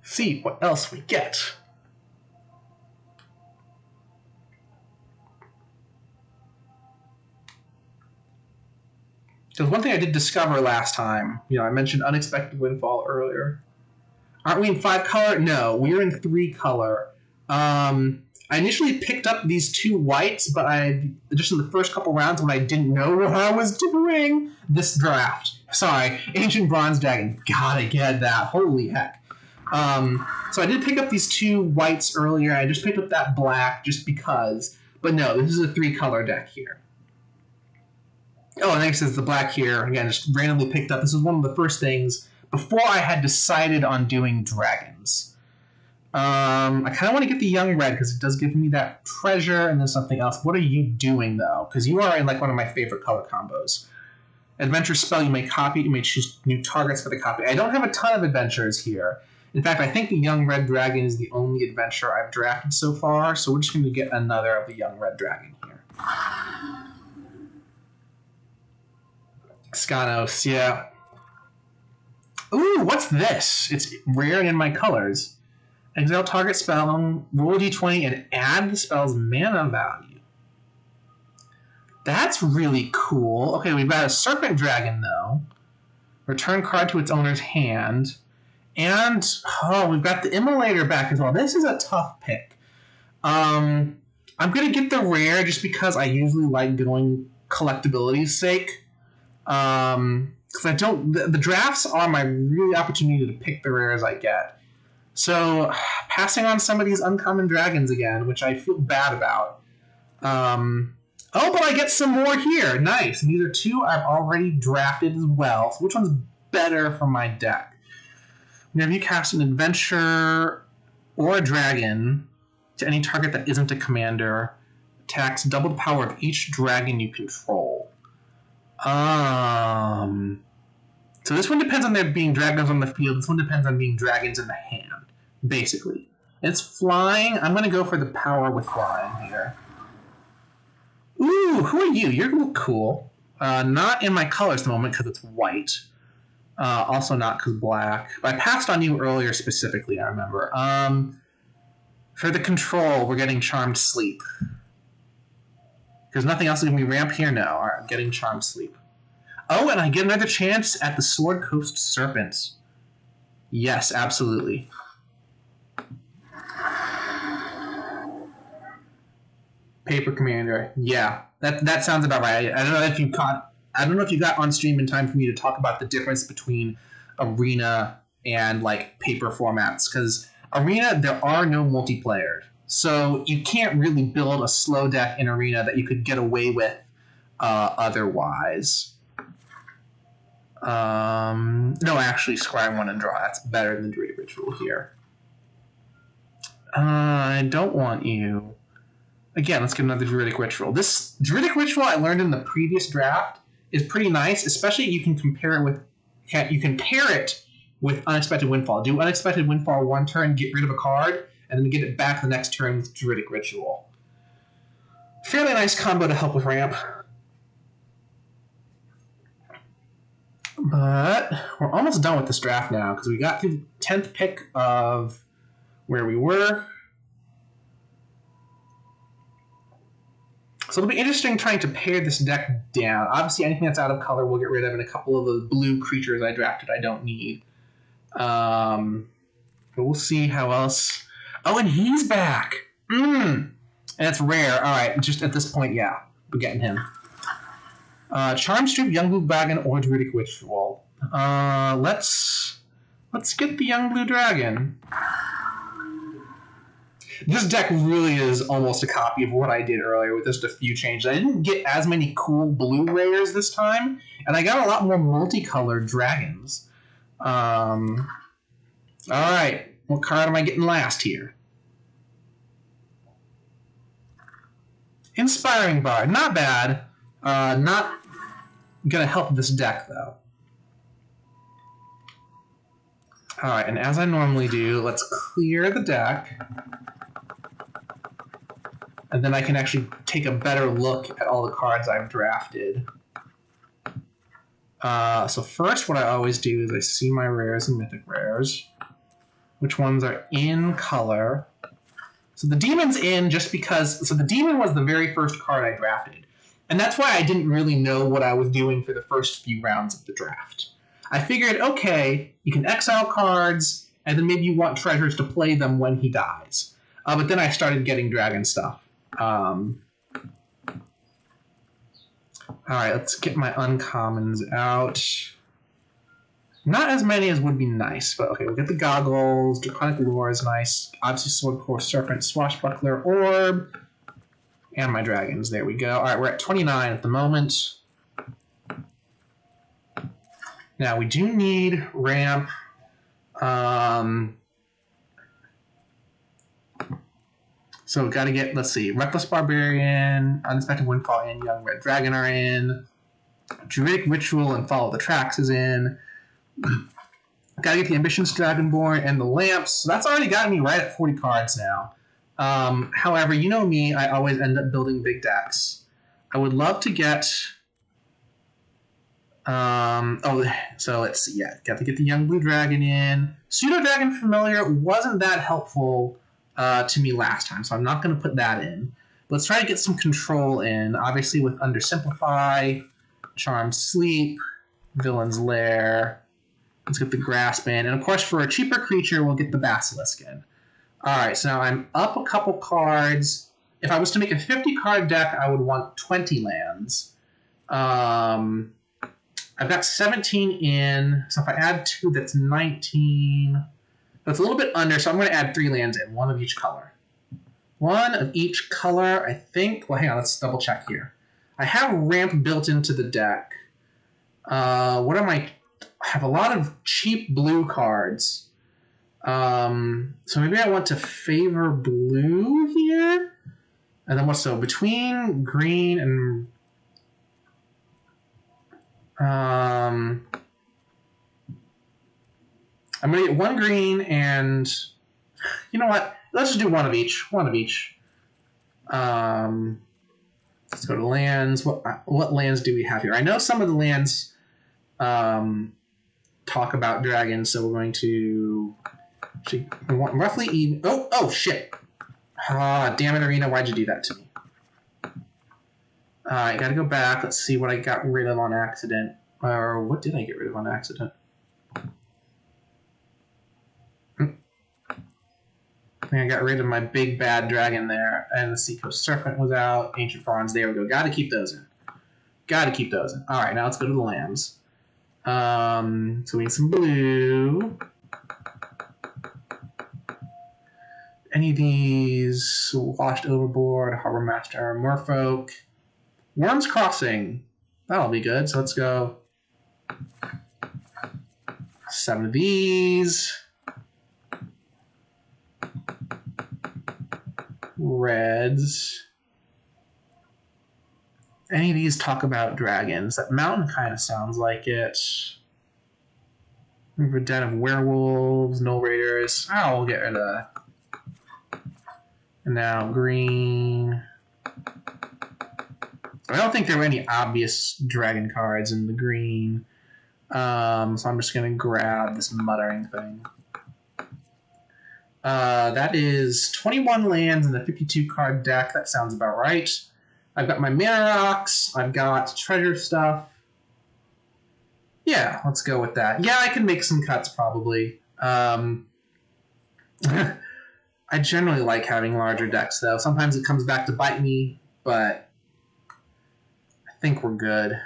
See what else we get. Because one thing I did discover last time, I mentioned Unexpected Windfall earlier. Aren't we in 5-color? No, we're in 3-color. I initially picked up these 2 whites, but just in the first couple rounds when I didn't know what I was doing, this draft. Sorry, Ancient Bronze Dragon. Gotta get that. Holy heck. So I did pick up these 2 whites earlier. I just picked up that black just because. But no, this is a 3-color deck here. Oh, and next is the black here. Again, just randomly picked up. This was one of the first things before I had decided on doing dragons. I kind of want to get the young red because it does give me that treasure and then something else. What are you doing, though? Because you are in like one of my favorite color combos. Adventure spell, you may copy. You may choose new targets for the copy. I don't have a ton of adventures here. In fact, I think the young red dragon is the only adventure I've drafted so far, so we're just going to get another of the young red dragon here. Skanos, yeah. Ooh, what's this? It's rare and in my colors. Exile target spell, roll a d20, and add the spell's mana value. That's really cool. Okay, we've got a Serpent Dragon, though. Return card to its owner's hand. And, oh, we've got the Immolator back as well. This is a tough pick. I'm going to get the rare just because I usually like going collectability's sake. Because I don't... The drafts are my really opportunity to pick the rares I get. So, passing on some of these uncommon dragons again, which I feel bad about. Oh, but I get some more here. Nice. And these are two I've already drafted as well. So which one's better for my deck? Whenever you cast an adventure or a dragon to any target that isn't a commander, attacks double the power of each dragon you control. So this one depends on there being dragons on the field. This one depends on being dragons in the hand, basically. It's flying. I'm going to go for the power with flying here. Ooh, who are you? You're look cool. Not in my colors at the moment because it's white. Also not because black. I passed on you earlier specifically, I remember. For the control, we're getting Charmed Sleep. There's nothing else that can be ramp here? No. Alright, I'm getting Charmed Sleep. Oh, and I get another chance at the Sword Coast Serpents. Yes, absolutely. Paper Commander. Yeah, that sounds about right. I don't know if you got on stream in time for me to talk about the difference between Arena and like paper formats, because Arena there are no multiplayer, so you can't really build a slow deck in Arena that you could get away with otherwise. No, actually, scry 1 and draw. That's better than Druidic Ritual here. I don't want you. Again, let's get another Druidic Ritual. This Druidic Ritual I learned in the previous draft is pretty nice, especially you can pair it with Unexpected Windfall. Do Unexpected Windfall one turn, get rid of a card, and then get it back the next turn with Druidic Ritual. Fairly nice combo to help with ramp. But we're almost done with this draft now, because we got through the 10th pick of where we were. So it'll be interesting trying to pare this deck down. Obviously, anything that's out of color we'll get rid of, and a couple of the blue creatures I drafted I don't need. But we'll see how else... Oh, and he's back! And it's rare. Alright, just at this point, yeah. We're getting him. Charm Strip, Young Blue Dragon, or Druidic Ritual. Let's get the Young Blue Dragon. This deck really is almost a copy of what I did earlier with just a few changes. I didn't get as many cool blue rares this time, and I got a lot more multicolored dragons. Alright, what card am I getting last here? Inspiring Bard, not bad. Not gonna help this deck, though. Alright, and as I normally do, let's clear the deck. And then I can actually take a better look at all the cards I've drafted. So first, what I always do is I see my rares and mythic rares. Which ones are in color. So the Demon's in just because... So the Demon was the very first card I drafted. And that's why I didn't really know what I was doing for the first few rounds of the draft. I figured, okay, you can exile cards, and then maybe you want treasures to play them when he dies. But then I started getting dragon stuff. Alright, let's get my uncommons out. Not as many as would be nice, but okay, we'll get the Goggles, Draconic Lure is nice, obviously Sword Core Serpent, Swashbuckler, Orb, and my dragons. There we go. Alright, we're at 29 at the moment. Now, we do need ramp. So we've got to get, let's see, Reckless Barbarian, Unexpected Windfall, and Young Red Dragon are in. Druidic Ritual and Follow the Tracks is in. Got to get the Ambitious Dragonborn and the Lamps. So that's already gotten me right at 40 cards now. However, you know me, I always end up building big decks. I would love to get... so let's see, yeah, got to get the Young Blue Dragon in. Pseudo Dragon Familiar wasn't that helpful to me last time, so I'm not going to put that in. Let's try to get some control in, obviously with Undersimplify, Charmed Sleep, Villain's Lair. Let's get the Grasp in. And of course, for a cheaper creature, we'll get the Basilisk in. Alright, so now I'm up a couple cards. If I was to make a 50-card deck, I would want 20 lands. I've got 17 in, so if I add 2, that's 19. That's a little bit under, so I'm going to add 3 lands in, 1 of each color. 1 of each color, I think. Well, hang on, let's double check here. I have Ramp built into the deck. What am I have a lot of cheap blue cards. So maybe I want to favor blue here. And then what? So between green and I'm gonna get 1 green and you know what? Let's just do 1 of each. 1 of each. Let's go to lands. What lands do we have here? I know some of the lands talk about dragons, so we're going to we want roughly even. Oh shit! Ah, damn it, Arena! Why'd you do that to me? I gotta go back. Let's see what I got rid of on accident. Or what did I get rid of on accident? I think I got rid of my big bad dragon there, and the Seacoast Serpent was out. Ancient Bronze, there we go. Gotta keep those in. Gotta keep those in. Alright, now let's go to the lands. So we need some blue. Any of these? Washed Overboard, Harbor Master, Merfolk. Worm's Crossing. That'll be good. So let's go 7 of these. Reds. Any of these talk about dragons? That mountain kind of sounds like it. River Den of Werewolves, Null Raiders. Oh, we'll get rid of that. And now green. I don't think there were any obvious dragon cards in the green. So I'm just going to grab this muttering thing. That is 21 lands in a 52-card deck. That sounds about right. I've got my mana rocks. I've got treasure stuff. Yeah, let's go with that. Yeah, I can make some cuts probably. I generally like having larger decks, though. Sometimes it comes back to bite me, but I think we're good.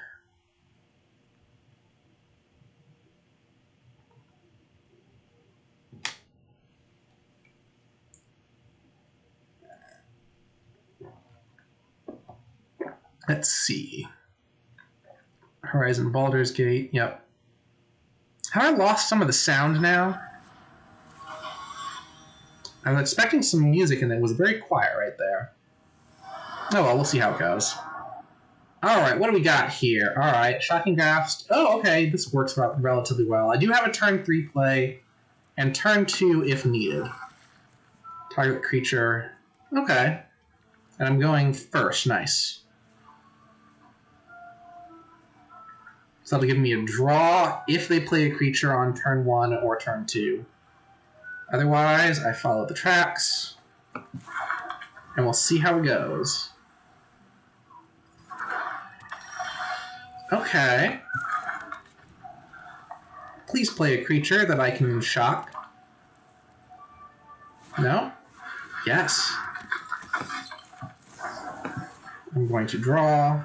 Let's see. Horizon Baldur's Gate. Yep. Have I lost some of the sound now? I was expecting some music and it was very quiet right there. Oh well, we'll see how it goes. Alright, what do we got here? Alright, Shocking Grasp. Oh, okay, this works relatively well. I do have a turn 3 play, and turn 2 if needed. Target creature. Okay. And I'm going first. Nice. So that'll give me a draw if they play a creature on turn 1 or turn 2. Otherwise, I follow the tracks, and we'll see how it goes. Okay. Please play a creature that I can shock. No? Yes. I'm going to draw.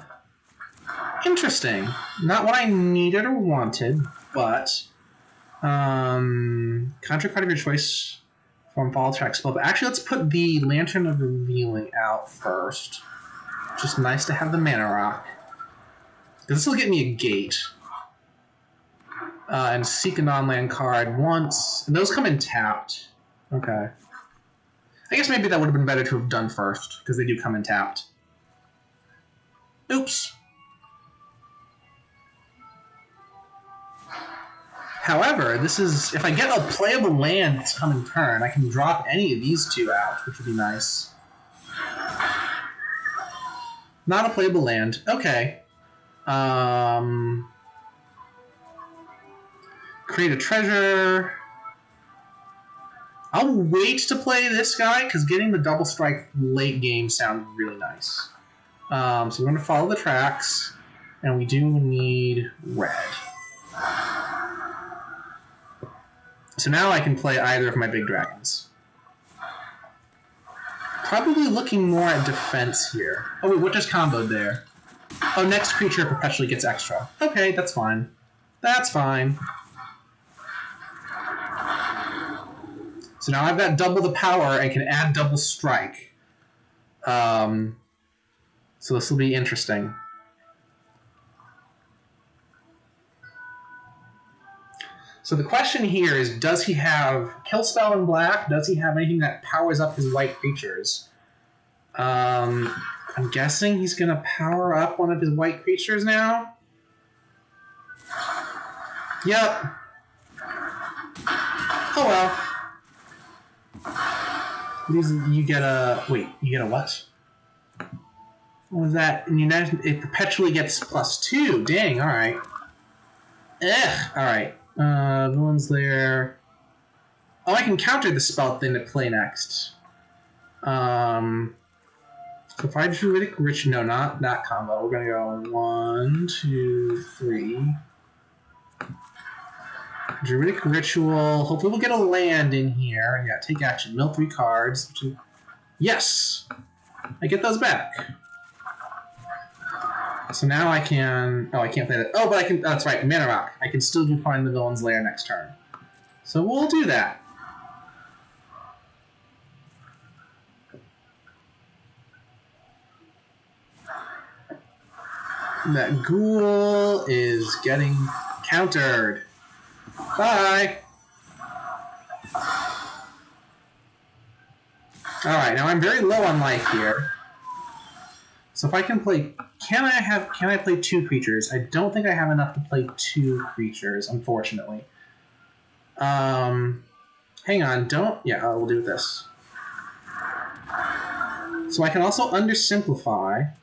Interesting. Not what I needed or wanted, but contra card of your choice from fall track spell. But actually, let's put the Lantern of Revealing out first. Just nice to have the mana rock. This will get me a gate. And seek a non-land card once. And those come in tapped. Okay. I guess maybe that would have been better to have done first, because they do come in tapped. Oops. However, this is, if I get a playable land that's coming turn, I can drop any of these 2 out, which would be nice. Not a playable land. Okay. Create a treasure. I'll wait to play this guy because getting the double strike late game sounds really nice. So we're going to follow the tracks, and we do need red. So now I can play either of my big dragons. Probably looking more at defense here. Oh wait, what just comboed there? Oh, next creature perpetually gets extra. Okay, that's fine. That's fine. So now I've got double the power and can add double strike. So this will be interesting. So the question here is, does he have Kill Spell in black? Does he have anything that powers up his white creatures? I'm guessing he's going to power up one of his white creatures now. Yep. Oh well. You get a... Wait, you get a what? What was that? It perpetually gets +2. Dang, alright. Ugh, alright. Villain's Lair. Oh, I can counter the spell thing to play next. So if I Druidic Rich... No, not that combo. We're gonna go 1, 2, 3. Druidic Ritual. Hopefully we'll get a land in here. Yeah, take action. Mill 3 cards. Yes! I get those back. So now I can... Oh, I can't play that. Oh, but I can... Oh, that's right. Mana Rock. I can still do Find the Villain's Lair next turn. So we'll do that. That ghoul is getting countered. Bye! Alright, now I'm very low on life here. So if I can play... Can I play 2 creatures? I don't think I have enough to play 2 creatures, unfortunately. Hang on, don't... Yeah, we'll do this. So I can also undersimplify.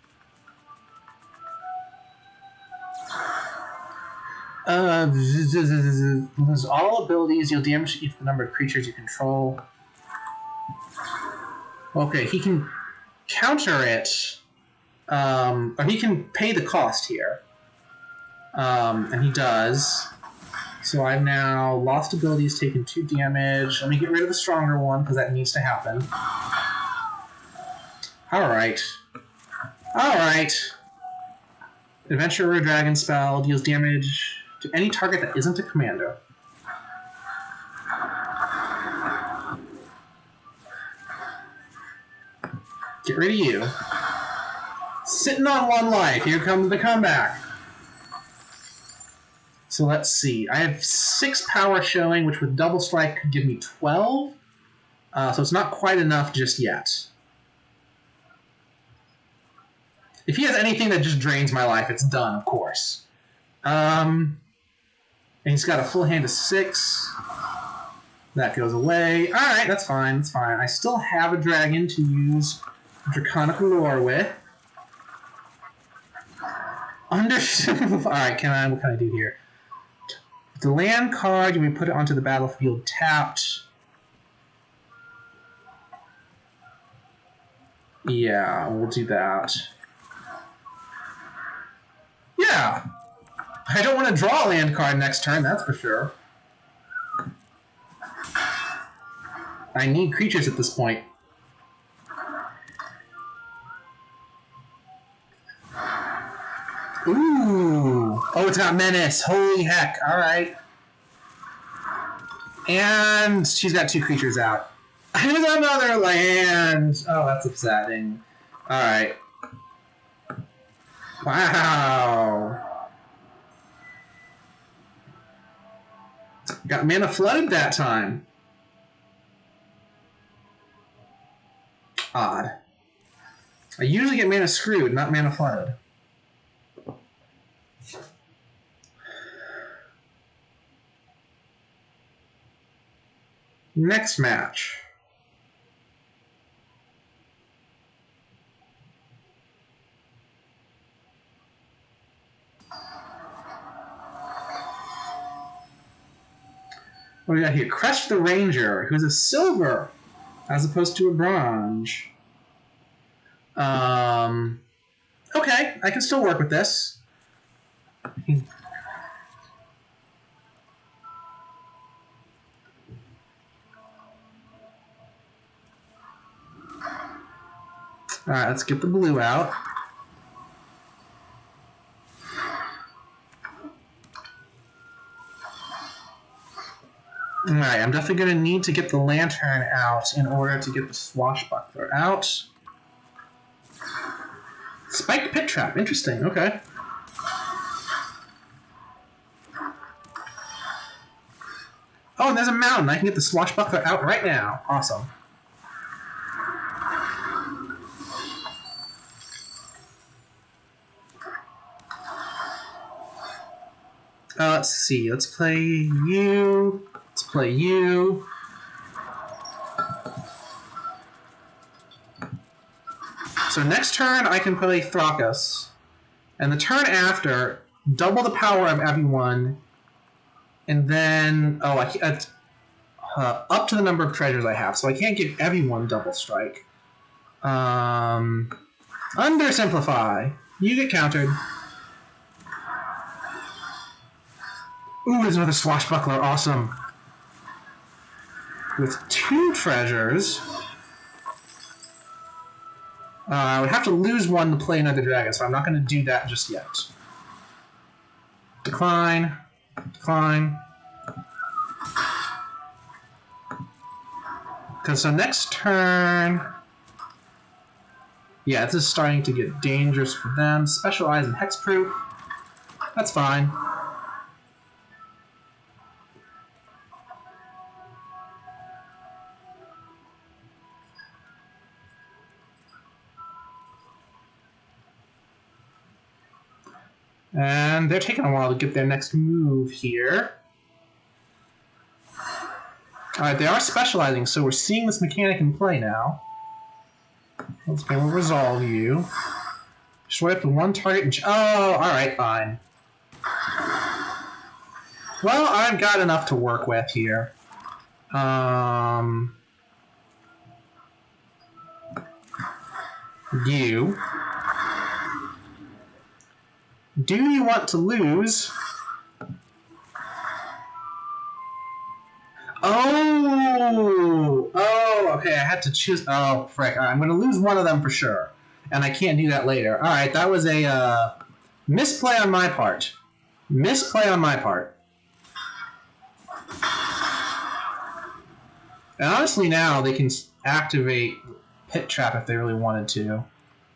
Lose all abilities, you'll damage each the number of creatures you control. Okay, he can counter it, or he can pay the cost here. And he does. So I've now lost abilities, taken 2 damage. Let me get rid of the stronger one, because that needs to happen. Alright. Alright. Adventurer Dragon Spell deals damage to any target that isn't a commander. Get rid of you. Sitting on 1 life. Here comes the comeback. So let's see. I have 6 power showing, which with double strike could give me 12. So it's not quite enough just yet. If he has anything that just drains my life, it's done, of course. And he's got a full hand of 6. That goes away. Alright, that's fine, that's fine. I still have a dragon to use Draconic Lure with. Alright, what can I do here? The land card, we put it onto the battlefield tapped. Yeah, we'll do that. Yeah! I don't want to draw a land card next turn, that's for sure. I need creatures at this point. Ooh! Oh, it's got Menace! Holy heck, alright. And she's got 2 creatures out. There's another land! Oh, that's upsetting. Alright. Wow! Got mana flooded that time. Odd. I usually get mana screwed, not mana flooded. Next match. What do we got here? Crest the Ranger, who's a silver as opposed to a bronze. Okay, I can still work with this. Alright, let's get the blue out. Alright, I'm definitely going to need to get the lantern out in order to get the swashbuckler out. Spiked pit trap, interesting, okay. Oh, and there's a mountain. I can get the swashbuckler out right now. Awesome. Let's see. Let's play you. Let's play you. So next turn, I can play Thrakus. And the turn after, double the power of everyone. And then, up to the number of treasures I have. So I can't give everyone double strike. Undersimplify. You get countered. Ooh, there's another swashbuckler. Awesome. With 2 treasures. I would have to lose one to play another dragon, so I'm not going to do that just yet. Decline. Decline. Because so next turn... Yeah, this is starting to get dangerous for them. Specialize in hexproof. That's fine. And they're taking a while to get their next move here. Alright, they are specializing, so we're seeing this mechanic in play now. Let's go resolve you. Destroy up to 1 target and... Oh, alright, fine. Well, I've got enough to work with here. You... Do you want to lose? Oh, okay, I had to choose. Oh, frick. I'm going to lose one of them for sure. And I can't do that later. Alright, that was a misplay on my part. Misplay on my part. And honestly now, they can activate Pit Trap if they really wanted to.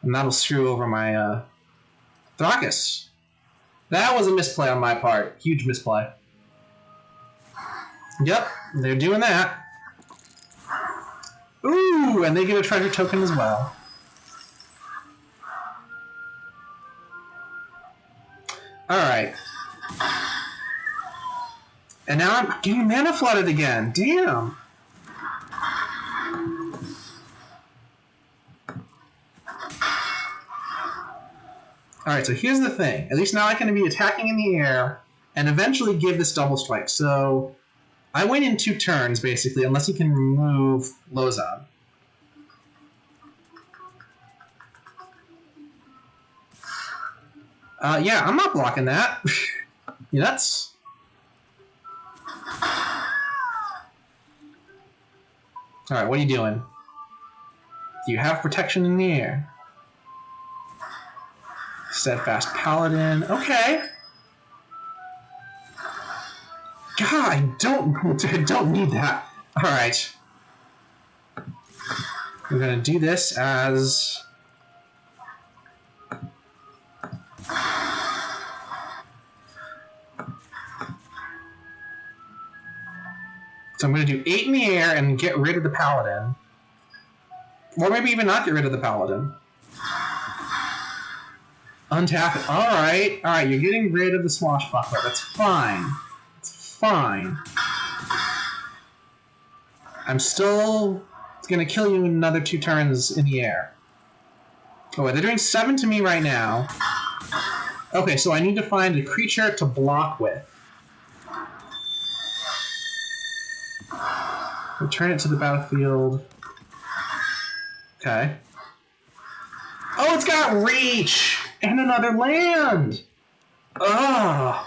And that'll screw over my Thrakus. That was a misplay on my part. Huge misplay. Yep, they're doing that. Ooh, and they get a treasure token as well. Alright. And now I'm getting mana flooded again. Damn. Alright, so here's the thing. At least now I can be attacking in the air and eventually give this double strike. So I win in 2 turns, basically, unless he can remove Lozan. Yeah, I'm not blocking that. You nuts? Alright, what are you doing? Do you have protection in the air? Steadfast Paladin. Okay. God, I don't need that. Alright. We're gonna do this as... So I'm going to do 8 in the air and get rid of the Paladin. Or maybe even not get rid of the Paladin. Untap it. Alright. Alright, you're getting rid of the Swashbuckler. That's fine. It's fine. I'm still going to kill you in another 2 turns in the air. Oh, wait, they're doing 7 to me right now. Okay, so I need to find a creature to block with. Return it to the battlefield. Okay. Oh, it's got reach! And another land! Ugh.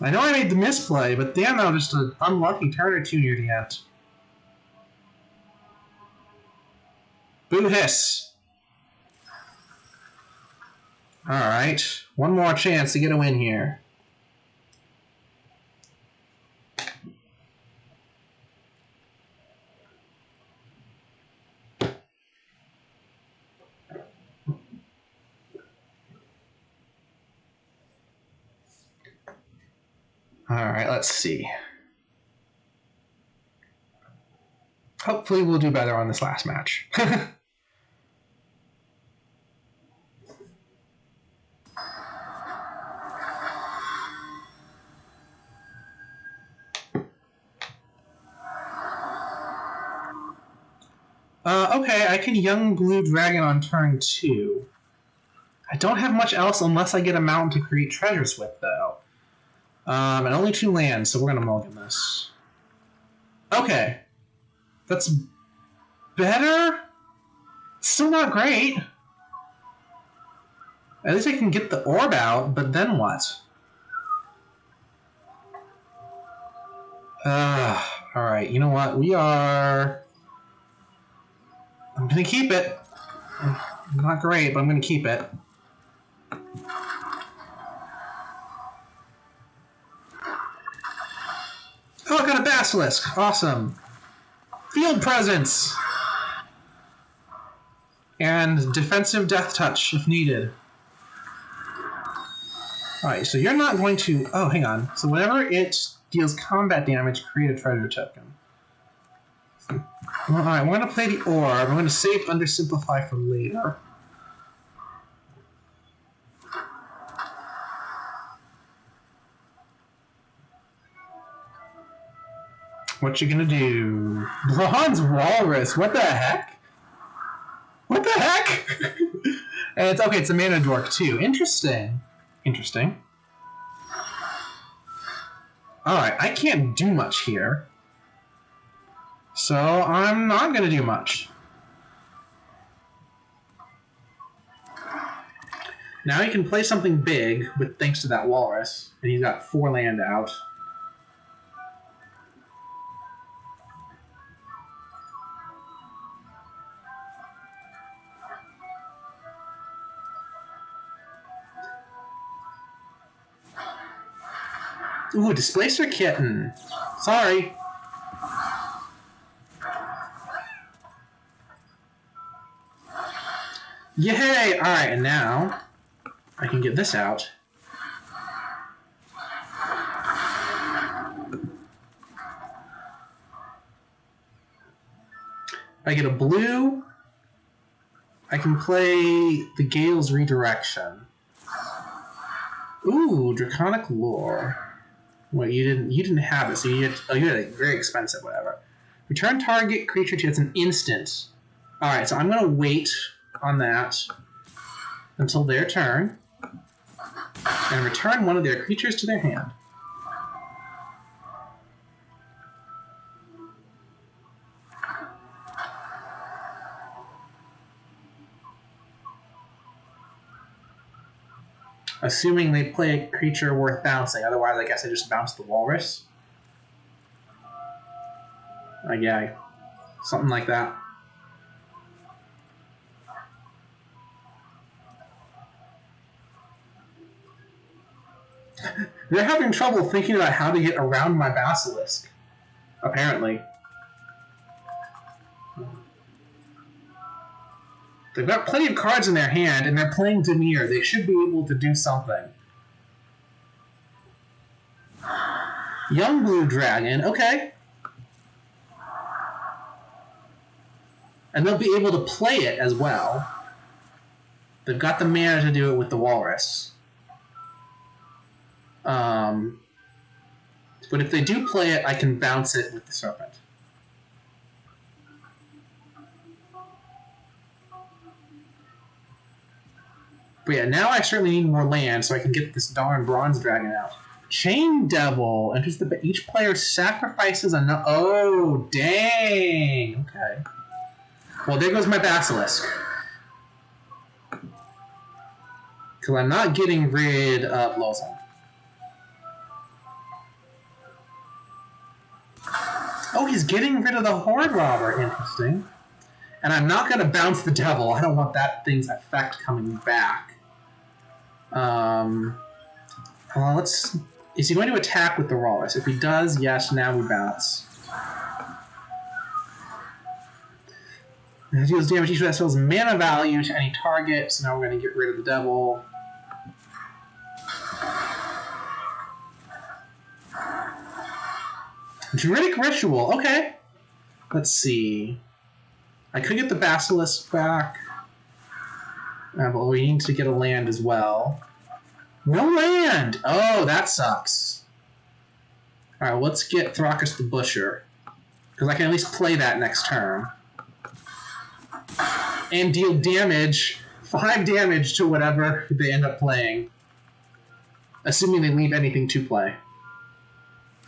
I know I made the misplay, but damn, that was just an unlucky turn or two near the end. Boo hiss. Alright. One more chance to get a win here. Alright, let's see. Hopefully we'll do better on this last match. Okay, I can Young Blue Dragon on turn 2. I don't have much else unless I get a mountain to create treasures with, though. And only 2 lands, so we're going to mulligan this. Okay. That's better? Still not great. At least I can get the orb out, but then what? Alright, you know what? We are... I'm going to keep it. Not great, but I'm going to keep it. Oh, I got a Basilisk. Awesome. Field Presence. And defensive Death Touch if needed. Alright, so you're not going to... Oh, hang on. So whenever it deals combat damage, create a treasure token. Alright, we're going to play the orb. I'm going to save Undersimplify for later. What you gonna do? Bronze Walrus, what the heck? What the heck? And it's okay, it's a mana dork too. Interesting. Interesting. Alright, I can't do much here. So I'm not gonna do much. Now he can play something big with thanks to that walrus, and he's got 4 land out. Ooh, Displacer Kitten. Sorry. Yay! Alright, and now I can get this out. If I get a blue, I can play the Gale's Redirection. Ooh, Draconic Lore. Well, you didn't have it, so you had it very expensive, whatever. Return target creature to it's an instant. Alright, so I'm gonna wait on that until their turn. And return one of their creatures to their hand. Assuming they play a creature worth bouncing, otherwise I guess I just bounce the walrus. Yeah, something like that. They're having trouble thinking about how to get around my Basilisk, apparently. They've got plenty of cards in their hand, and they're playing Demir. They should be able to do something. Young Blue Dragon, okay. And they'll be able to play it as well. They've got the mana to do it with the Walrus. But if they do play it, I can bounce it with the Serpent. But yeah, now I certainly need more land so I can get this darn Bronze Dragon out. Chain Devil. Enters the each player sacrifices a oh dang. Okay. Well, there goes my Basilisk. Because I'm not getting rid of Lozan. Oh, he's getting rid of the Horde Robber. Interesting. And I'm not going to bounce the Devil. I don't want that thing's effect coming back. Let's... Is he going to attack with the Walrus? If he does, yes, now we bounce. It deals damage each of that spell's mana value to any target, so now we're going to get rid of the Devil. Druidic Ritual, okay. Let's see. I could get the Basilisk back. But we need to get a land as well. No land! Oh, that sucks. Alright, well, let's get Thrakus the Busher. Because I can at least play that next turn. And deal damage. 5 damage to whatever they end up playing. Assuming they leave anything to play.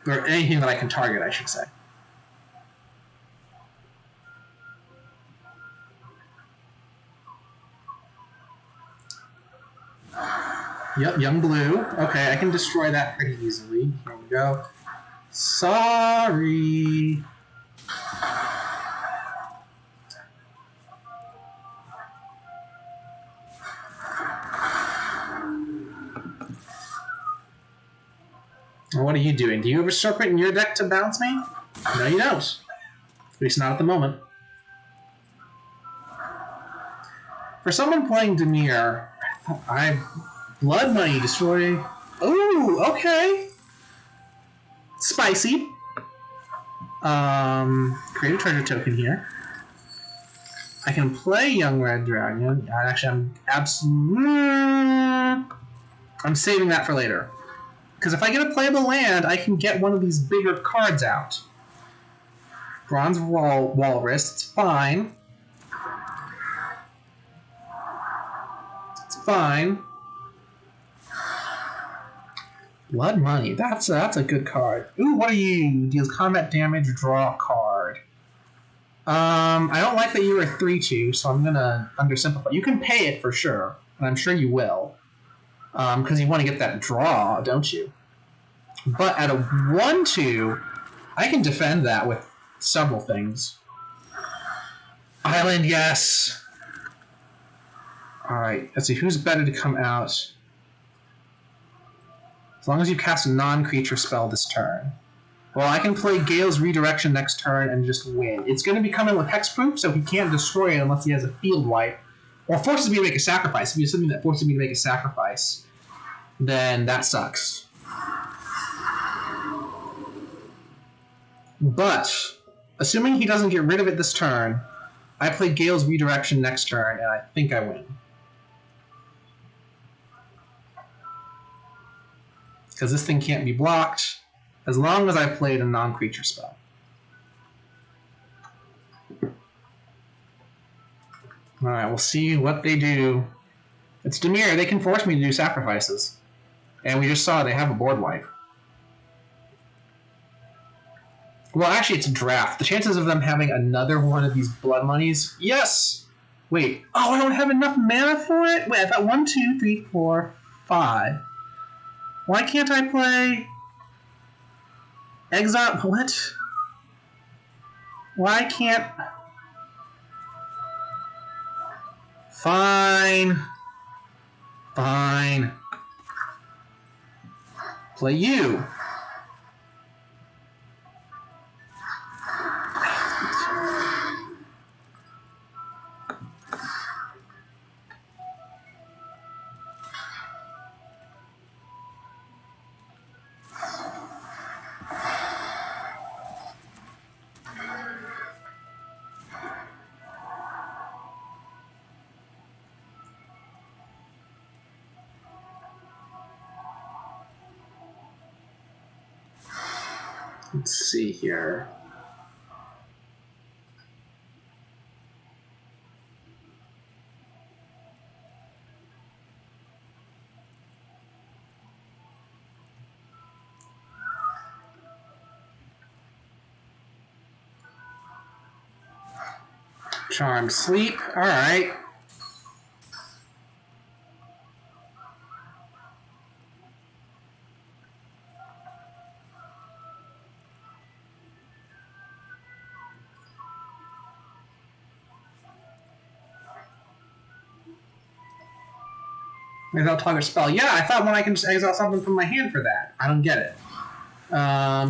Or anything that I can target, I should say. Yep, young blue. Okay, I can destroy that pretty easily. Here we go. Sorry. What are you doing? Do you have a Serpent in your deck to bounce me? No, you don't. At least not at the moment. For someone playing Dimir, Blood Money destroy. Ooh, okay. Spicy. Create a treasure token here. I can play Young Red Dragon. Actually, I'm saving that for later. Because if I get a playable land, I can get one of these bigger cards out. Bronze Walrus, it's fine. It's fine. Blood Money, that's a good card. Ooh, what are you? Deals combat damage, draw a card. I don't like that you are 3-2, so I'm gonna undersimplify. You can pay it for sure, and I'm sure you will. Because you want to get that draw, don't you? But at a 1-2, I can defend that with several things. Island, yes. Alright, let's see, who's better to come out? As long as you cast a non-creature spell this turn. Well, I can play Gale's Redirection next turn and just win. It's going to be coming with Hexproof, so he can't destroy it unless he has a field wipe. Or forces me to make a sacrifice. If you have something that forces me to make a sacrifice, then that sucks. But, assuming he doesn't get rid of it this turn, I play Gale's Redirection next turn, and I think I win. Because this thing can't be blocked as long as I played a non-creature spell. Alright, we'll see what they do. It's Dimir, they can force me to do sacrifices. And we just saw they have a board wipe. Well, actually, it's a draft. The chances of them having another one of these Blood Monies... Yes! Wait. Oh, I don't have enough mana for it? Wait, I've got 1, 2, 3, 4, 5. Why can't I play... Exile... What? Why can't... Fine. Fine. Play you. Let's see here. Charmed Sleep. All right. Exile target spell. Yeah, I thought when I can just exile something from my hand for that. I don't get it.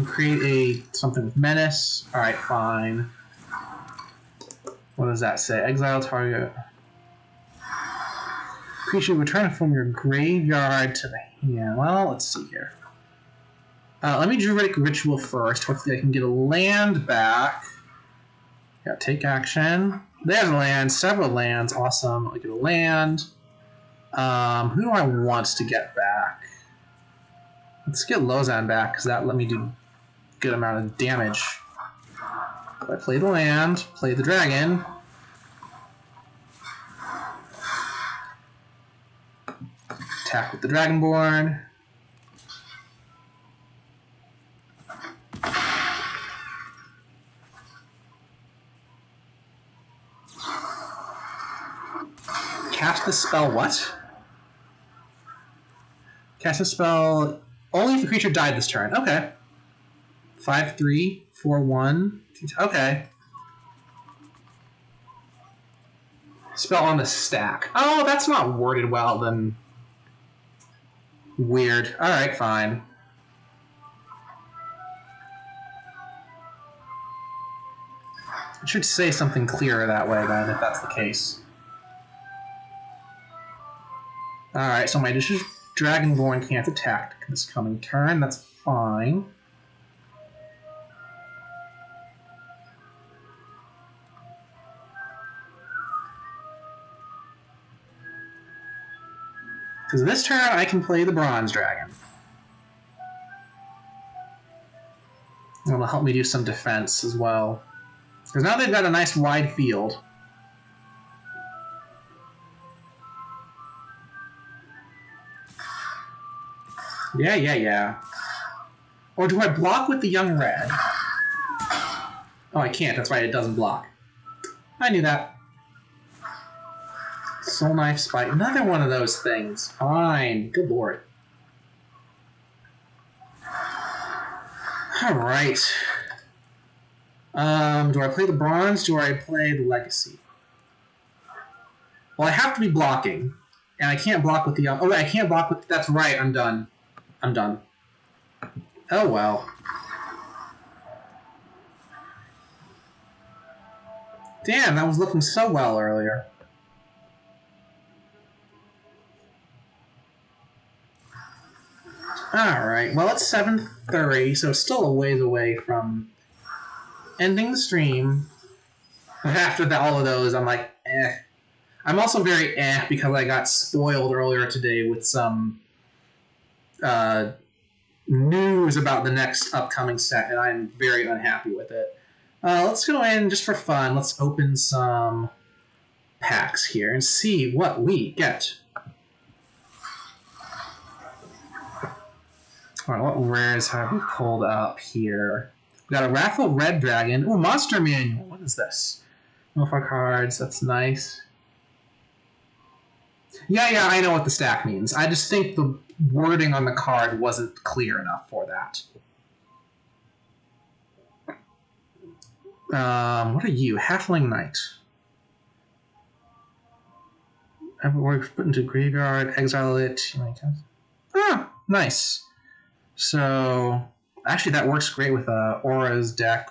Create something with menace. All right, fine. What does that say? Exile target. Creature return from your graveyard to the hand. Well, let's see here. Let me Druidic Ritual first. Hopefully I can get a land back. Yeah, take action. There's a land. Several lands. Awesome. I get a land. Who do I want to get back? Let's get Lozan back, because that let me do a good amount of damage. I play the land, play the dragon. Attack with the Dragonborn. Cast the spell what? Cast a spell only if the creature died this turn. Okay. 5/3, 4/1. Okay. Spell on the stack. Oh, that's not worded well, then. Weird. Alright, fine. I should say something clearer that way, then, if that's the case. Alright, so my Dragonborn can't attack this coming turn. That's fine. Because this turn I can play the Bronze Dragon. It'll help me do some defense as well. Because now they've got a nice wide field. Yeah. Or do I block with the Young Red? Oh, I can't. That's right. It doesn't block. I knew that. Soul Knife Spike. Another one of those things. Fine. Good lord. Alright. Do I play the Bronze? Do I play the Legacy? Well, I have to be blocking. And I can't block with the... Oh, wait, I can't block with... That's right. I'm done. Oh, well. Damn, that was looking so well earlier. Alright, well, it's 7:30, so still a ways away from ending the stream. After all of those, I'm like, eh. I'm also very because I got spoiled earlier today with some news about the next upcoming set, and I'm very unhappy with it. Let's go in, just for fun, let's open some packs here and see what we get. Alright, what rares have we pulled up here? We got a Wrathful Red Dragon. Ooh, Monster Manual. What is this? No far cards. That's nice. Yeah, I know what the stack means. I just think the wording on the card wasn't clear enough for that. What are you? Halfling Knight. Everywhere put into graveyard, exile it. Ah, nice. So, actually that works great with Aura's deck,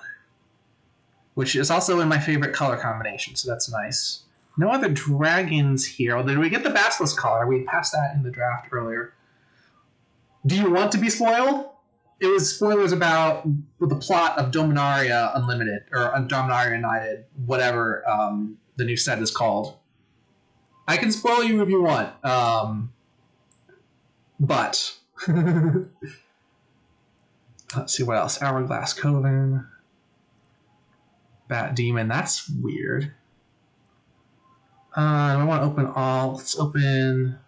which is also in my favorite color combination, so that's nice. No other dragons here. Oh, did we get the Basilisk color? We passed that in the draft earlier. Do you want to be spoiled? It was spoilers about the plot of Dominaria Unlimited, or Dominaria United, whatever the new set is called. I can spoil you if you want, but... Let's see what else. Hourglass Coven. Bat Demon. That's weird. I want to open all. Let's open...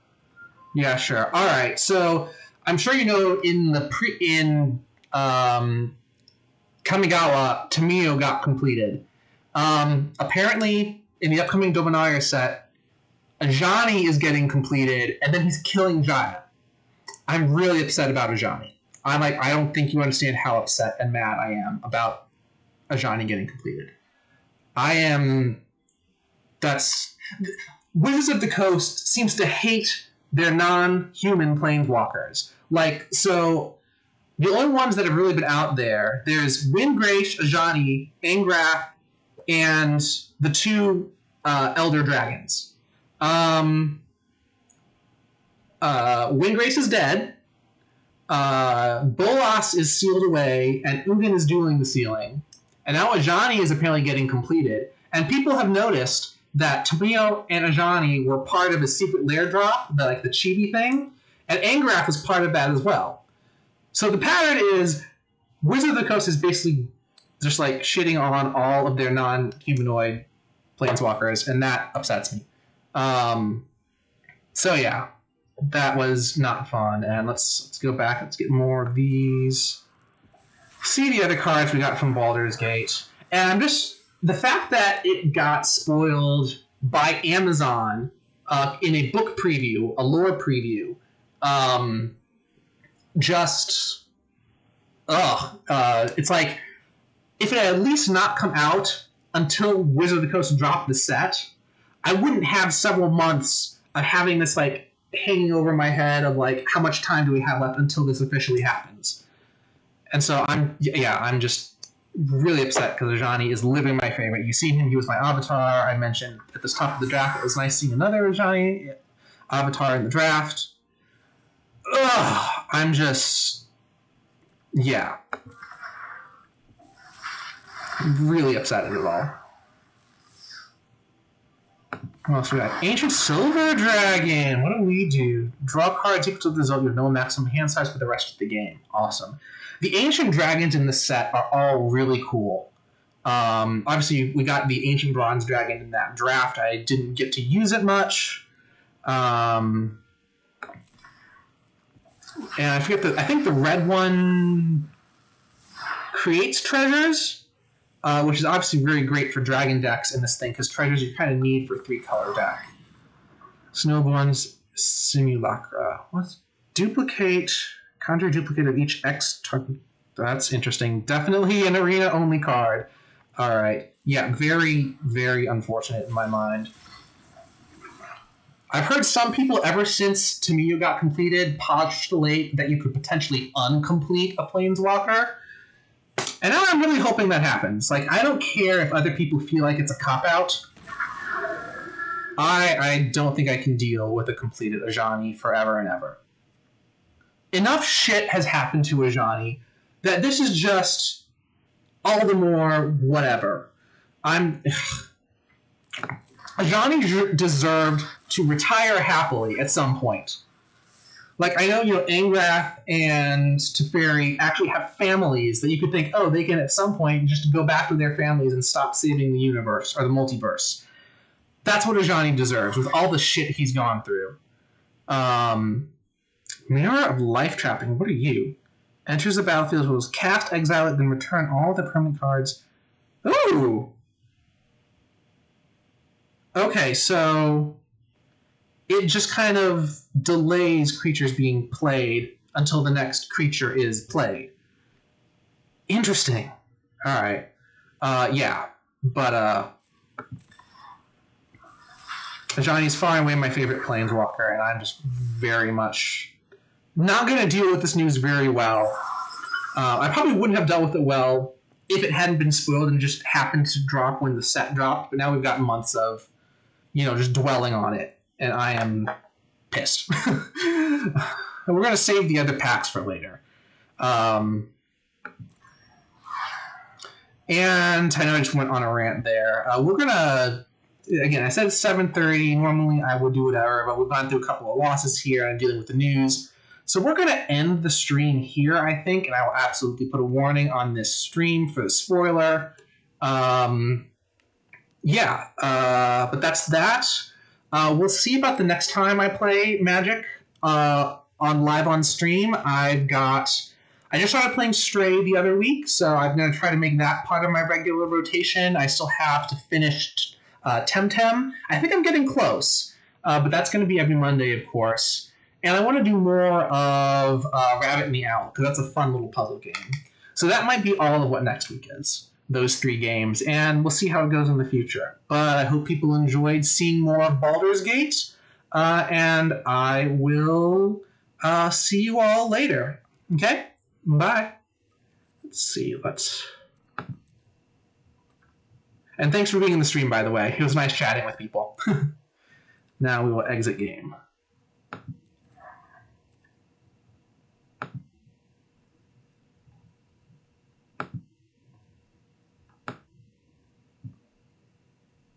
Yeah, sure. Alright, so I'm sure you know in the Kamigawa, Tamio got completed. Apparently, in the upcoming Dominaria set, Ajani is getting completed, and then he's killing Jaya. I'm really upset about Ajani. I don't think you understand how upset and mad I am about Ajani getting completed. Wizards of the Coast seems to hate their non-human planeswalkers. So the only ones that have really been out there's Windgrace, Ajani, Angrath, and the two Elder Dragons. Windgrace is dead. Bolas is sealed away, and Ugin is dueling the ceiling. And now Ajani is apparently getting completed. And people have noticed that Tomio and Ajani were part of a secret lair drop, the chibi thing, and Angrath is part of that as well. So the pattern is Wizard of the Coast is basically just shitting on all of their non-humanoid planeswalkers, and that upsets me. So yeah, that was not fun. And let's go back. Let's get more of these. See the other cards we got from Baldur's Gate, and the fact that it got spoiled by Amazon in a book preview, a lore preview, it's like if it had at least not come out until Wizard of the Coast dropped the set, I wouldn't have several months of having this hanging over my head of how much time do we have left until this officially happens. And so I'm just really upset because Ajani is living my favorite. You see him, he was my avatar. I mentioned at the top of the draft it was nice seeing another Ajani avatar in the draft. I'm just really upset at it all. What else we got? Ancient Silver Dragon. What do we do? Draw cards equal to the result. You have no maximum hand size for the rest of the game. Awesome. The Ancient Dragons in this set are all really cool. Obviously, we got the Ancient Bronze Dragon in that draft. I didn't get to use it much. And I think the red one creates treasures, which is obviously very great for dragon decks in this thing, because treasures you kind of need for a 3-color deck. Snowborn's Simulacra. What's duplicate? Conjure a duplicate of each X target. That's interesting. Definitely an arena-only card. All right. Yeah, very, very unfortunate in my mind. I've heard some people, ever since Tomio got completed, postulate that you could potentially uncomplete a Planeswalker. And now I'm really hoping that happens. I don't care if other people feel like it's a cop-out. I don't think I can deal with a completed Ajani forever and ever. Enough shit has happened to Ajani that this is just all the more whatever. Ajani deserved to retire happily at some point. I know, Angrath and Teferi actually have families that you could think, they can at some point just go back to their families and stop saving the universe or the multiverse. That's what Ajani deserves with all the shit he's gone through. Mirror of Life Trapping, what are you? Enters the battlefield, was cast, exile it, then return all the permanent cards. Ooh! Okay, so it just kind of delays creatures being played until the next creature is played. Interesting. Alright. Yeah. But, Ajani's far and away my favorite Planeswalker, and I'm just very much not going to deal with this news very well. I probably wouldn't have dealt with it well if it hadn't been spoiled and just happened to drop when the set dropped, but now we've got months of, just dwelling on it, and I am pissed. And we're going to save the other packs for later. And I know I just went on a rant there. We're going to, again, I said it's 7:30. Normally I would do whatever, but we've gone through a couple of losses here and I'm dealing with the news. So we're going to end the stream here, I think, and I will absolutely put a warning on this stream for the spoiler. But that's that. We'll see about the next time I play Magic on live on stream. I just started playing Stray the other week, so I'm going to try to make that part of my regular rotation. I still have to finish Temtem, I think I'm getting close, but that's going to be every Monday, of course. And I want to do more of Rabbit and the Owl, because that's a fun little puzzle game. So that might be all of what next week is, those 3 games, and we'll see how it goes in the future. But I hope people enjoyed seeing more of Baldur's Gate, and I will see you all later. Okay? Bye. Let's see, And thanks for being in the stream, by the way. It was nice chatting with people. Now we will exit game.